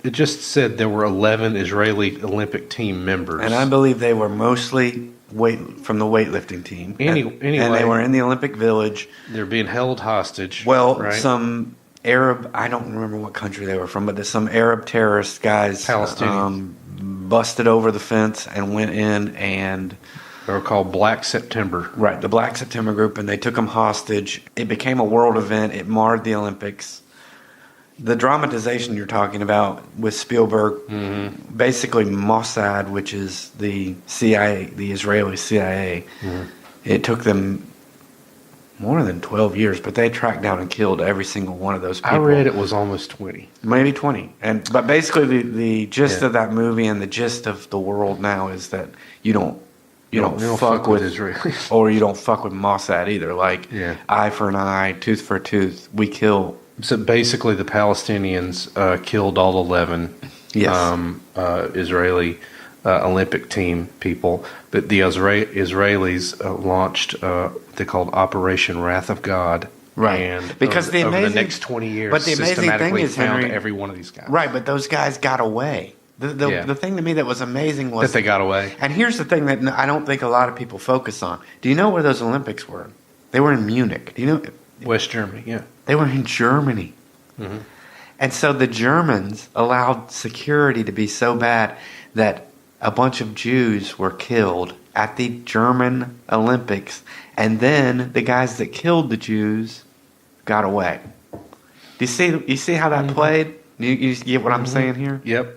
it just said there were 11 Israeli Olympic team members, and I believe they were mostly from the weightlifting team. Anyway, and they were in the Olympic Village. They're being held hostage. Well, right? Some Arab, I don't remember what country they were from, but there's some Arab terrorist guys, Palestinians, busted over the fence and went in, and they were called Black September. Right, the Black September group, and they took them hostage. It became a world event. It marred the Olympics. The dramatization you're talking about with Spielberg, basically Mossad, which is the CIA, the Israeli CIA, it took them more than 12 years, but they tracked down and killed every single one of those people. I read it was almost 20. Maybe 20. But basically the gist of that movie and the gist of the world now is that you don't fuck with Israelis. Or you don't fuck with Mossad either. Like, eye for an eye, tooth for a tooth. We kill. So basically, the Palestinians killed all 11 Israeli Olympic team people, but the Israelis launched they called Operation Wrath of God. Right, and because over the next 20 years, but the amazing thing is, found Henry, every one of these guys. Right, but those guys got away. The thing to me that was amazing was that they got away. And here's the thing that I don't think a lot of people focus on. Do you know where those Olympics were? They were in Munich. Do you know? West Germany, yeah. They were in Germany. Mm-hmm. And so the Germans allowed security to be so bad that a bunch of Jews were killed at the German Olympics. And then the guys that killed the Jews got away. Do you see how that played? You get what I'm saying here? Yep.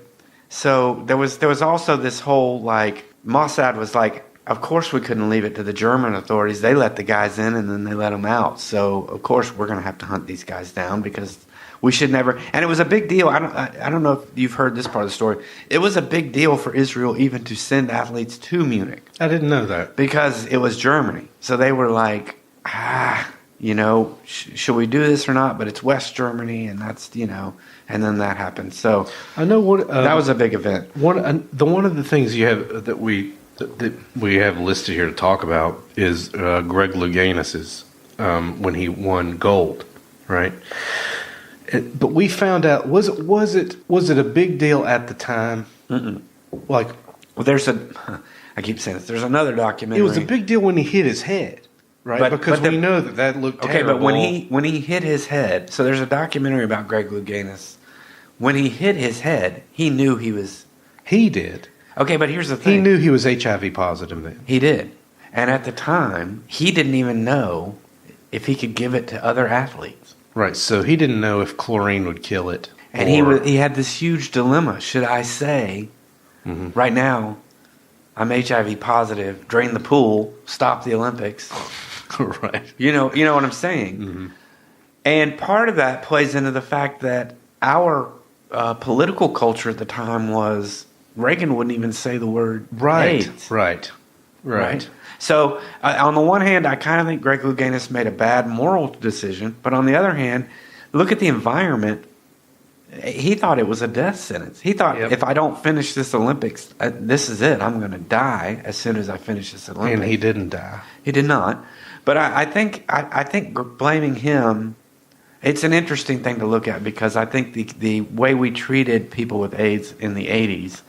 So there was also this whole, like, Mossad was like, of course we couldn't leave it to the German authorities. They let the guys in and then they let them out. So of course we're going to have to hunt these guys down because we should never. And it was a big deal. I don't know if you've heard this part of the story. It was a big deal for Israel even to send athletes to Munich. I didn't know that because it was Germany. So they were like, should we do this or not? But it's West Germany, and that's and then that happened. So I know what that was a big event. One of the things you have that we have listed here to talk about is Greg Louganis's when he won gold, right? But we found out was it a big deal at the time? Mm-mm. Like, well, I keep saying this. There's another documentary. It was a big deal when he hit his head. Right, because we know that looked terrible. Okay, but when he hit his head, so there's a documentary about Greg Louganis. When he hit his head, he knew he was. He did. Okay, but here's the thing. He knew he was HIV positive then. He did, and at the time, he didn't even know if he could give it to other athletes. Right, so he didn't know if chlorine would kill it. And he had this huge dilemma. Should I say, right now, I'm HIV positive, drain the pool, stop the Olympics? Right. You know what I'm saying? Mm-hmm. And part of that plays into the fact that our political culture at the time was Reagan wouldn't even say the word AIDS. Right. So on the one hand, I kind of think Greg Louganis made a bad moral decision. But on the other hand, look at the environment. He thought it was a death sentence. He thought, if I don't finish this Olympics, this is it. I'm going to die as soon as I finish this Olympics. And he didn't die. He did not. But I think blaming him, it's an interesting thing to look at because I think the way we treated people with AIDS in the 80s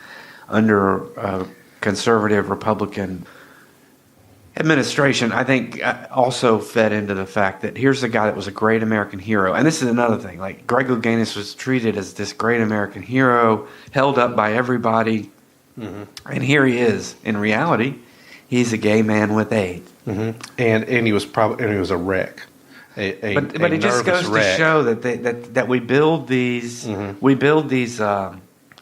under a conservative Republican administration, I think also fed into the fact that here's a guy that was a great American hero. And this is another thing. Like, Greg Louganis was treated as this great American hero, held up by everybody. Mm-hmm. And here he is. In reality, he's a gay man with AIDS. Mm-hmm. And he was a wreck. But it just goes to show that we build these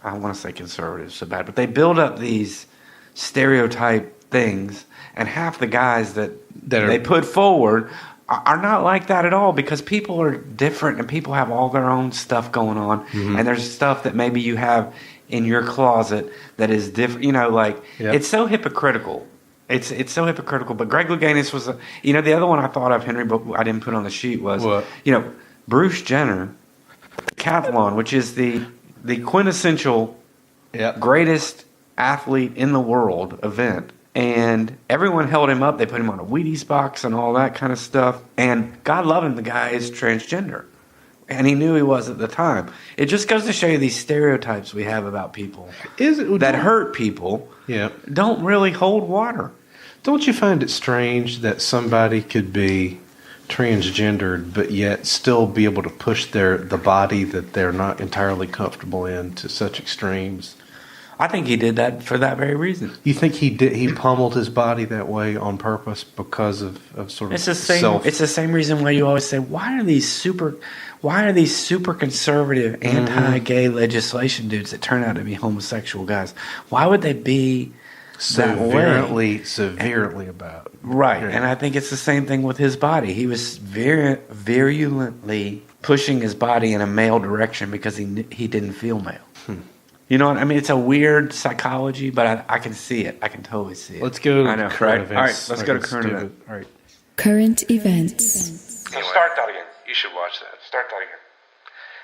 I want to say conservatives so bad, but they build up these stereotype things, and half the guys that they put forward are not like that at all because people are different and people have all their own stuff going on, and there's stuff that maybe you have in your closet that is different. It's so hypocritical. It's so hypocritical. But Greg Louganis was, the other one I thought of, Henry, but I didn't put on the sheet was, What? Bruce Jenner, decathlon, which is the quintessential greatest athlete in the world event. And everyone held him up. They put him on a Wheaties box and all that kind of stuff. And God love him, the guy is transgender. And he knew he was at the time. It just goes to show you these stereotypes we have about people that hurt people don't really hold water. Don't you find it strange that somebody could be transgendered but yet still be able to push the body that they're not entirely comfortable in to such extremes? I think he did that for that very reason. You think he pummeled his body that way on purpose because of sort of It's the same reason why you always say, why are these super conservative anti-gay legislation dudes that turn out to be homosexual guys? Why would they be severely about it? Right, and I think it's the same thing with his body. He was virulently pushing his body in a male direction because he didn't feel male. You know what I mean? It's a weird psychology, but I can see it. I can totally see it. Let's go to current events. All right, let's go to current events. All right. Current events. Start that again. You should watch that. Start that again.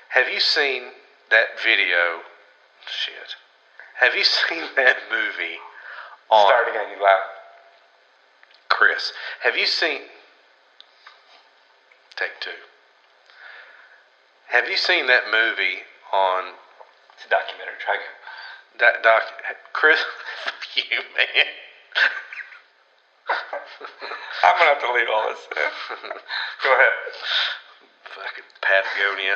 Have you seen that video? Shit. Have you seen that movie on... Start again, you laugh. Chris, have you seen... Take two. Have you seen that movie on... It's a documentary. Try again. Chris, you, man. I'm going to have to leave all this. Go ahead. Fucking Patagonia.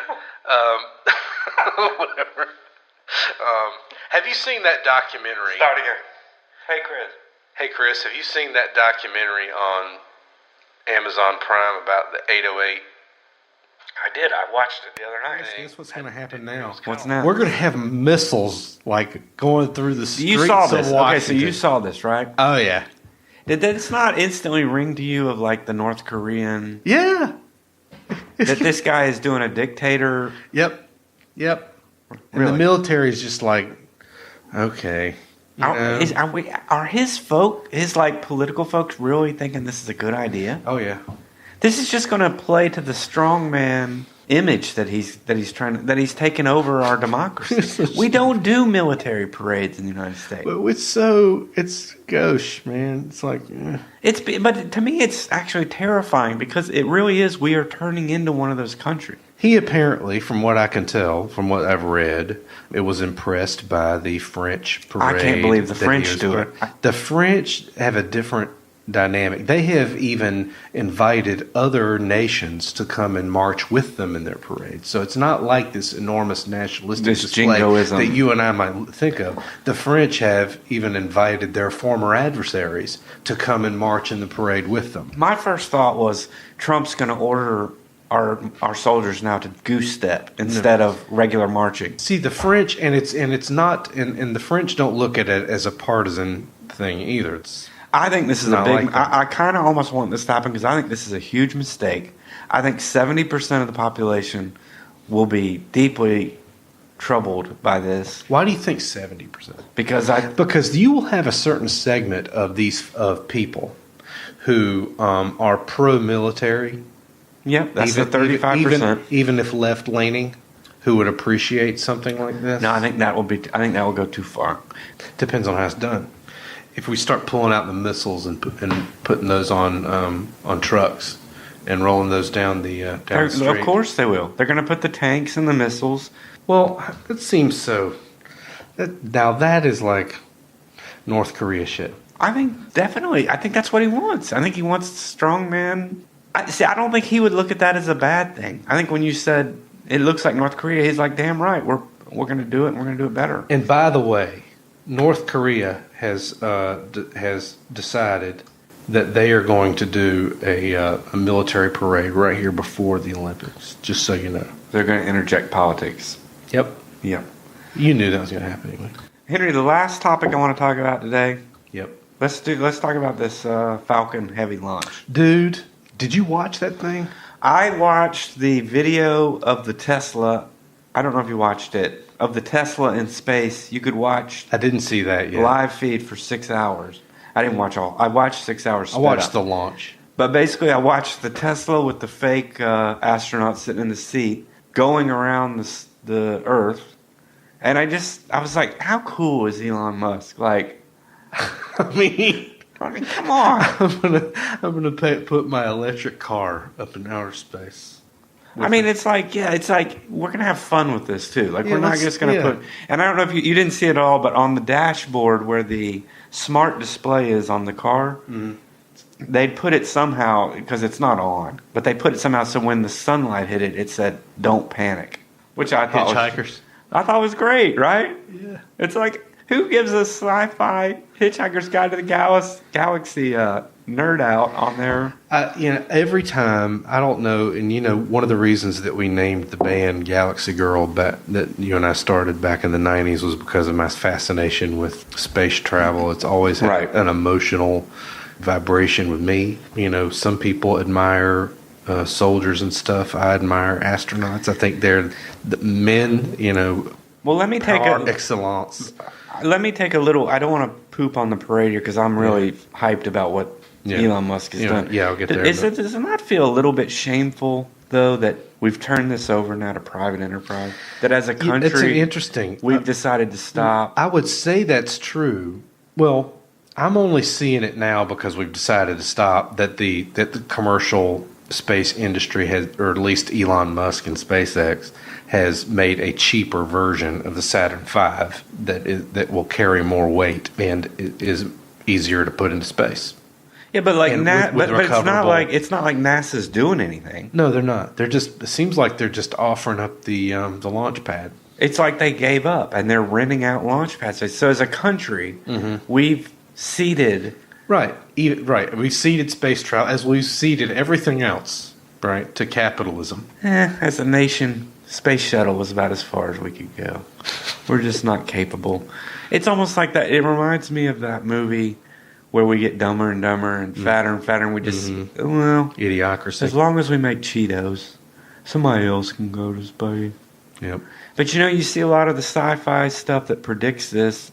Whatever. Have you seen that documentary? Start again. Hey, Chris. Hey, Chris, have you seen that documentary on Amazon Prime about the 808? I did. I watched it the other night. Guess what's going to happen now? What's now? We're going to have missiles going through the streets You saw this. of Washington. Okay, so you saw this, right? Oh, yeah. Did this not instantly ring to you of like the North Korean? Yeah. That this guy is doing a dictator? Yep. And Really? the military is just like, okay. Are his political folks really thinking this is a good idea? Oh, yeah. This is just going to play to the strongman image that he's taken over our democracy. We don't do military parades in the United States. But it's gauche, man. It's like, But to me, it's actually terrifying because it really is. We are turning into one of those countries. He apparently, from what I can tell, from what I've read, it was impressed by the French parade. I can't believe the French do it. The French have a different dynamic. They have even invited other nations to come and march with them in their parade. So it's not like this enormous nationalistic display jingoism that you and I might think of. The French have even invited their former adversaries to come and march in the parade with them. My first thought was Trump's going to order our soldiers now to goose step instead of regular marching. See, the French, and the French don't look at it as a partisan thing either. I think this is a big... I kind of almost want this to happen because I think this is a huge mistake. I think 70% of the population will be deeply troubled by this. Why do you think 70%? Because you will have a certain segment of people who are pro-military. Yep, that's the 35%. Even if left-leaning, who would appreciate something like this. No, I think that will go too far. Depends on how it's done. If we start pulling out the missiles and putting those on trucks and rolling those down the street. Of course they will. They're going to put the tanks and the missiles. Well, it seems so. Now that is like North Korea shit. I think definitely. I think that's what he wants. I think he wants strong man. I don't think he would look at that as a bad thing. I think when you said it looks like North Korea, he's like, damn right. We're going to do it. And we're going to do it better. And by the way, North Korea has decided that they are going to do a military parade right here before the Olympics. Just so you know, they're going to interject politics. Yep. Yep. You knew that was going to happen anyway. Henry, the last topic I want to talk about today. Yep. Let's talk about this Falcon Heavy launch. Dude, did you watch that thing? I watched the video of the Tesla. I don't know if you watched it. Of the Tesla in space, you could watch. I didn't see that yet. Live feed for 6 hours. I didn't watch all. I watched 6 hours. I watched the launch. But basically, I watched the Tesla with the fake astronaut sitting in the seat going around the Earth, and I was like, how cool is Elon Musk? Like, I mean, come on. I'm gonna put my electric car up in outer space. I mean, it's like we're gonna have fun with this too. Like, we're not just gonna put. And I don't know if you didn't see it all, but on the dashboard where the smart display is on the car, they'd put it somehow because it's not on, but they put it somehow so when the sunlight hit it, it said "Don't panic," which I thought was great, right? Yeah, it's like, who gives a sci-fi Hitchhiker's Guide to the Galaxy nerd out on there? Every time, I don't know, and one of the reasons that we named the band Galaxy Girl that you and I started back in the 90s was because of my fascination with space travel. It's always had an emotional vibration with me. Some people admire soldiers and stuff. I admire astronauts. I think they're the men, Well, let me take par excellence. Let me take a little. I don't want to poop on the parade here because I'm really hyped about what Elon Musk has done. Yeah, I'll get there. Does it not feel a little bit shameful, though, that we've turned this over now to private enterprise? That as a country, it's interesting. We've decided to stop. I would say that's true. Well, I'm only seeing it now because we've decided to stop. That the commercial space industry has, or at least Elon Musk and SpaceX, has made a cheaper version of the Saturn V that will carry more weight and is easier to put into space. Yeah, but like but it's not like NASA's doing anything. No, they're not. It seems like they're just offering up the launch pad. It's like they gave up and they're renting out launch pads. So as a country, we've ceded. Right. We've ceded space travel as we've ceded everything else, right, to capitalism. As a nation, space shuttle was about as far as we could go. We're just not capable. It's almost like that. It reminds me of that movie where we get dumber and dumber and fatter, and we just, Idiocracy. As long as we make Cheetos, somebody else can go to space. Yep. But you see a lot of the sci-fi stuff that predicts this.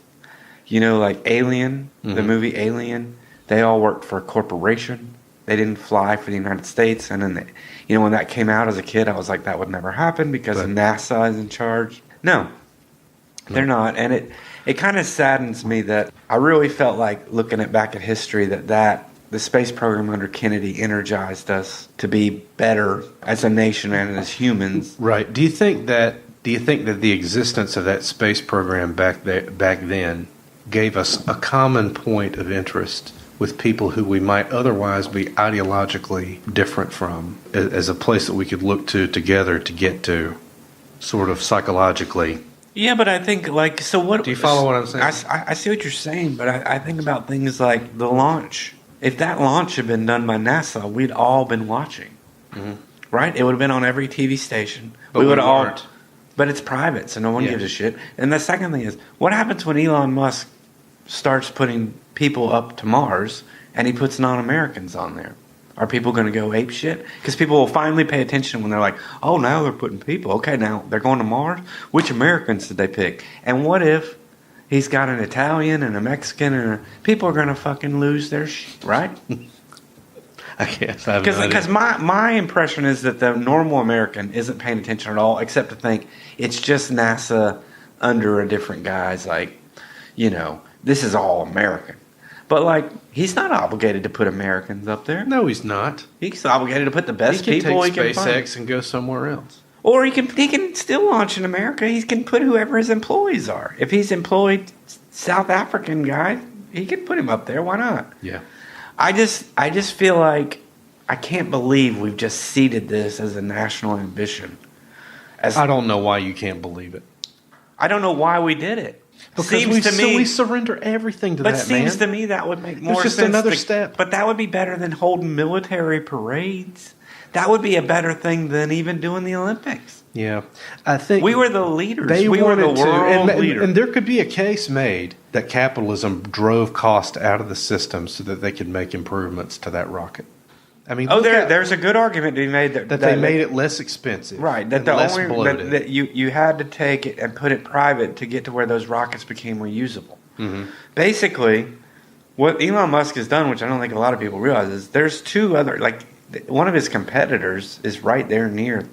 Like Alien, the movie Alien, they all worked for a corporation. They didn't fly for the United States. And then, when that came out as a kid, I was like, that would never happen because NASA is in charge. No, they're not. And it kind of saddens me that I really felt like looking back at history that the space program under Kennedy energized us to be better as a nation and as humans. Right. Do you think that the existence of that space program back then gave us a common point of interest with people who we might otherwise be ideologically different from, as a place that we could look to together to get to, sort of psychologically? Yeah, but I think, so what... Do you follow what I'm saying? I see what you're saying, but I think about things like the launch. If that launch had been done by NASA, we'd all been watching. Right? It would have been on every TV station. But we would all... But it's private, so no one gives a shit. And the second thing is, what happens when Elon Musk starts putting people up to Mars and he puts non-Americans on there? Are people going to go ape shit? Because people will finally pay attention when they're like, oh, now they're putting people. Okay, now they're going to Mars? Which Americans did they pick? And what if he's got an Italian and a Mexican and people are going to fucking lose their shit, right? I guess. Because my impression is that the normal American isn't paying attention at all, except to think it's just NASA under a different guy's, this is all American. But, he's not obligated to put Americans up there. No, he's not. He's obligated to put the best people he can take SpaceX and go somewhere else. Or he can still launch in America. He can put whoever his employees are. If he's employed South African guy, he can put him up there. Why not? Yeah. I just feel like I can't believe we've just ceded this as a national ambition. I don't know why you can't believe it. I don't know why we did it. Because we surrender everything to that, man. But seems to me that would make more sense. It's just another step. But that would be better than holding military parades. That would be a better thing than even doing the Olympics. Yeah. I think we were the leaders. We were the world leaders. And there could be a case made that capitalism drove cost out of the system so that they could make improvements to that rocket. I mean, there's a good argument to be made that they made it less expensive, right? That that you had to take it and put it private to get to where those rockets became reusable. Basically, What Elon Musk has done, which I don't think a lot of people realize, is there's two other, like, one of his competitors is right there near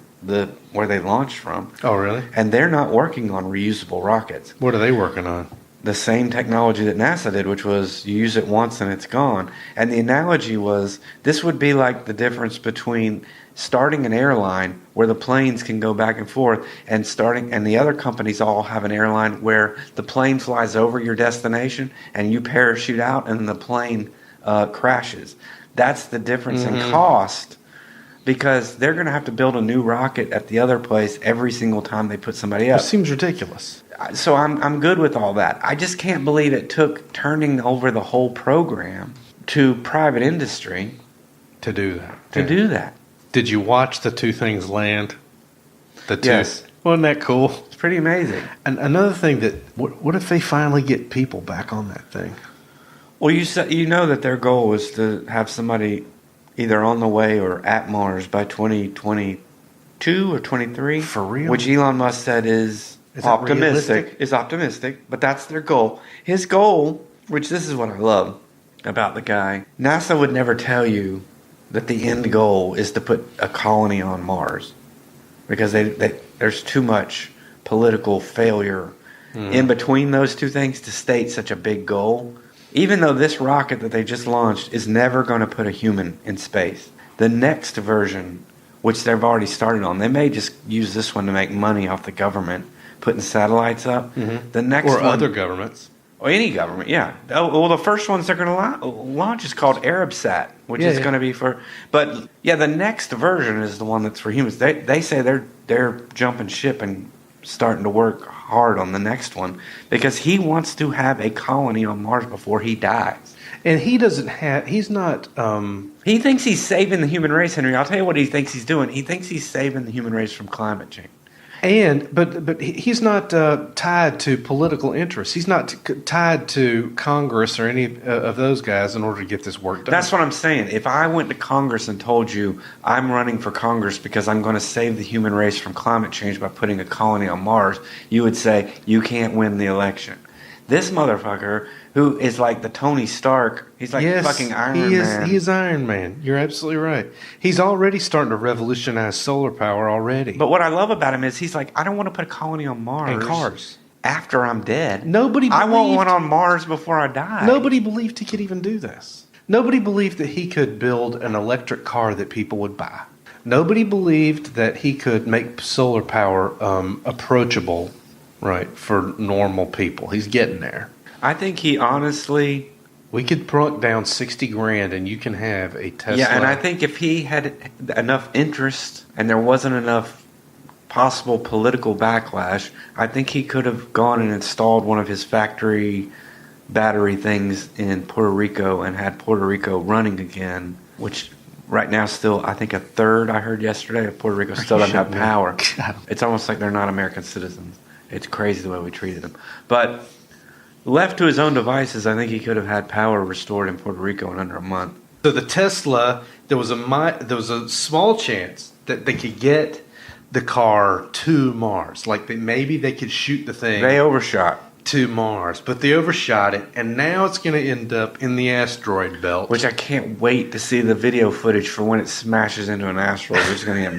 where they launched from. Oh, really? And they're not working on reusable rockets. What are they working on? The same technology that NASA did, which was you use it once and it's gone. And the analogy was this would be like the difference between starting an airline where the planes can go back and forth and the other companies all have an airline where the plane flies over your destination and you parachute out and the plane crashes. That's the difference in cost, because they're going to have to build a new rocket at the other place every single time they put somebody up. It seems ridiculous. So I'm good with all that. I just can't believe it took turning over the whole program to private industry to do that. Do that. Did you watch the two things land? Yes. Wasn't that cool? It's pretty amazing. And another thing what if they finally get people back on that thing? Well, you know that their goal is to have somebody either on the way or at Mars by 2022 or 23. For real? Which Elon Musk said is optimistic. Is optimistic, but that's their goal. His goal, which this is what I love about the guy, NASA would never tell you that the end goal is to put a colony on Mars, because there's too much political failure in between those two things to state such a big goal. Even though this rocket that they just launched is never going to put a human in space, the next version, which they've already started on, they may just use this one to make money off the government putting satellites up. The next or one, other governments. or any government, yeah. Well, the first ones they're going to launch is called ArabSat, which is going to be for. But yeah, the next version is the one that's for humans. They say they're jumping ship and starting to work hard on the next one, because he wants to have a colony on Mars before he dies. And he doesn't have. He's not. He thinks he's saving the human race, Henry. I'll tell you what he thinks he's doing. He thinks he's saving the human race from climate change. But he's not tied to political interests. He's not tied to Congress or any of those guys in order to get this work done. That's what I'm saying. If I went to Congress and told you I'm running for Congress because I'm going to save the human race from climate change by putting a colony on Mars, you would say you can't win the election. This motherfucker, who is like the Tony Stark, he's like fucking Iron Man. He is Iron Man. You're absolutely right. He's already starting to revolutionize solar power already. But what I love about him is he's like, I don't want to put a colony on Mars. And cars. After I'm dead. I want one on Mars before I die. Nobody believed he could even do this. Nobody believed that he could build an electric car that people would buy. Nobody believed that he could make solar power approachable, right, for normal people. He's getting there. I think he honestly... We could plunk down $60,000 and you can have a Tesla. Yeah, and I think if he had enough interest and there wasn't enough possible political backlash, I think he could have gone and installed one of his factory battery things in Puerto Rico and had Puerto Rico running again, which right now still, I think a third, I heard yesterday, of Puerto Rico still doesn't have power. God. It's almost like they're not American citizens. It's crazy the way we treated them. But left to his own devices, I think he could have had power restored in Puerto Rico in under a month. So the Tesla, there was a small chance that they could get the car to Mars. Like maybe they could shoot the thing. They overshot. To Mars, but they overshot it, and now it's going to end up in the asteroid belt. Which I can't wait to see the video footage for when it smashes into an asteroid. It's going to get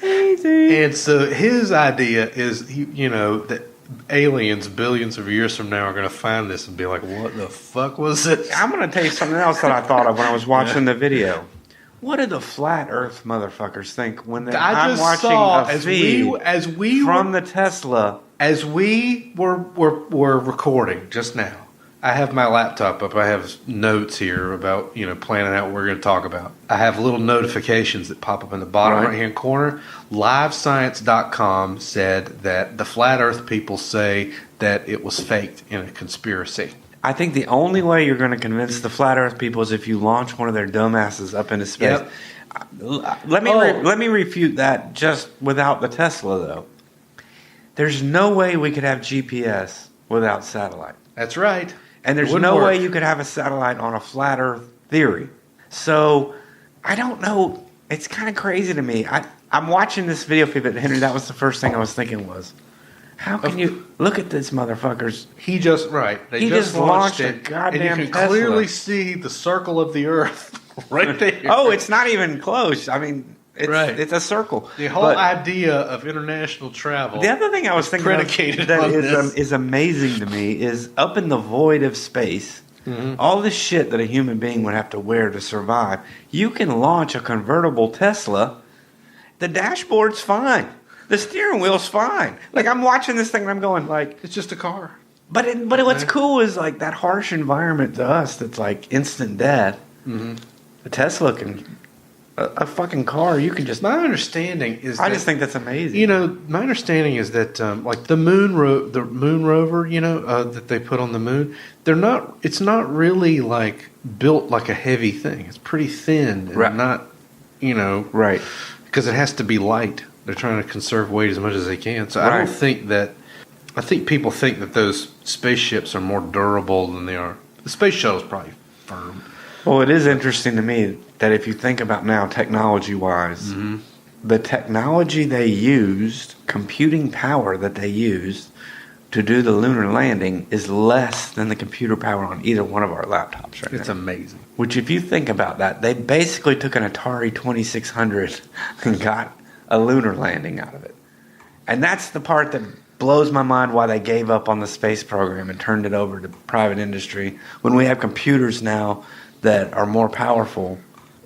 amazing. And so his idea is, that aliens billions of years from now are going to find this and be like, what the fuck was it? I'm going to tell you something else that I thought of when I was watching the video. What do the flat Earth motherfuckers think when I'm watching a feed from the Tesla? As we were recording just now, I have my laptop up. I have notes here about, planning out what we're going to talk about. I have little notifications that pop up in the bottom right-hand corner. LiveScience.com said that the flat Earth people say that it was faked in a conspiracy. I think the only way you're going to convince the flat Earth people is if you launch one of their dumbasses up into space. Yep. Let me refute that just without the Tesla, though. There's no way we could have GPS without satellite. That's right. And there's no way you could have a satellite on a flat Earth theory. So, I don't know. It's kind of crazy to me. I'm watching this video feed, but Henry, that was the first thing I was thinking was, How can you look at this motherfuckers? He just They He just launched a it, goddamn and you can Tesla. clearly see the circle of the Earth right there. Oh, it's not even close. I mean, it's a circle. The whole idea of international travel. The other thing I was thinking predicated that on this. is amazing to me is up in the void of space. Mm-hmm. All this shit that a human being would have to wear to survive. You can launch a convertible Tesla. The dashboard's fine. The steering wheel's fine. Like, I'm watching this thing and I'm going like, it's just a car. But what's cool is like that harsh environment to us that's like instant death. Mm-hmm. A Tesla can, a fucking car, you can just. My understanding is I just think that's amazing. You know, my understanding is that like the moon rover, you know, that they put on the moon, it's not really like built like a heavy thing. It's pretty thin and not, you know. Right. Because it has to be light. They're trying to conserve weight as much as they can. So I don't think that. I think people think that those spaceships are more durable than they are. The space shuttle's probably firm. Well, it is interesting to me that if you think about now, technology-wise, the technology they used, computing power that they used to do the lunar landing is less than the computer power on either one of our laptops right now. It's amazing. Which, if you think about that, they basically took an Atari 2600 and got a lunar landing out of it. And that's the part that blows my mind why they gave up on the space program and turned it over to private industry when we have computers now that are more powerful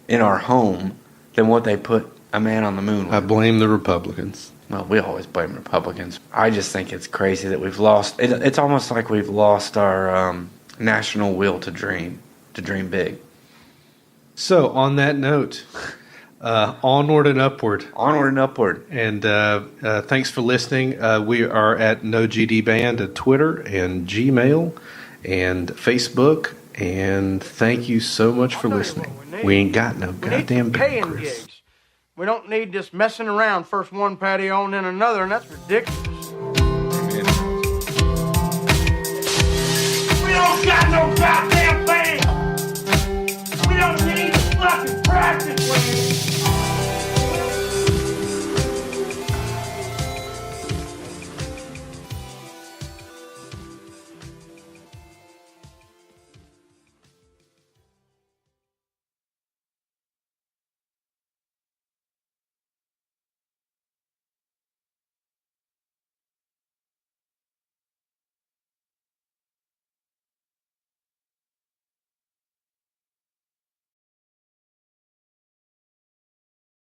in our home than what they put a man on the moon with. I blame the Republicans. Well, we always blame Republicans. I just think it's crazy that we've lost. It's almost like we've lost our national will to dream big. So, on that note, onward and upward. Onward and upward. And thanks for listening. We are at NoGDBand at Twitter and Gmail and Facebook. And thank you so much for listening. We ain't got no goddamn paying gigs. We don't need this messing around, first one patio and then another, and that's ridiculous. We don't got no goddamn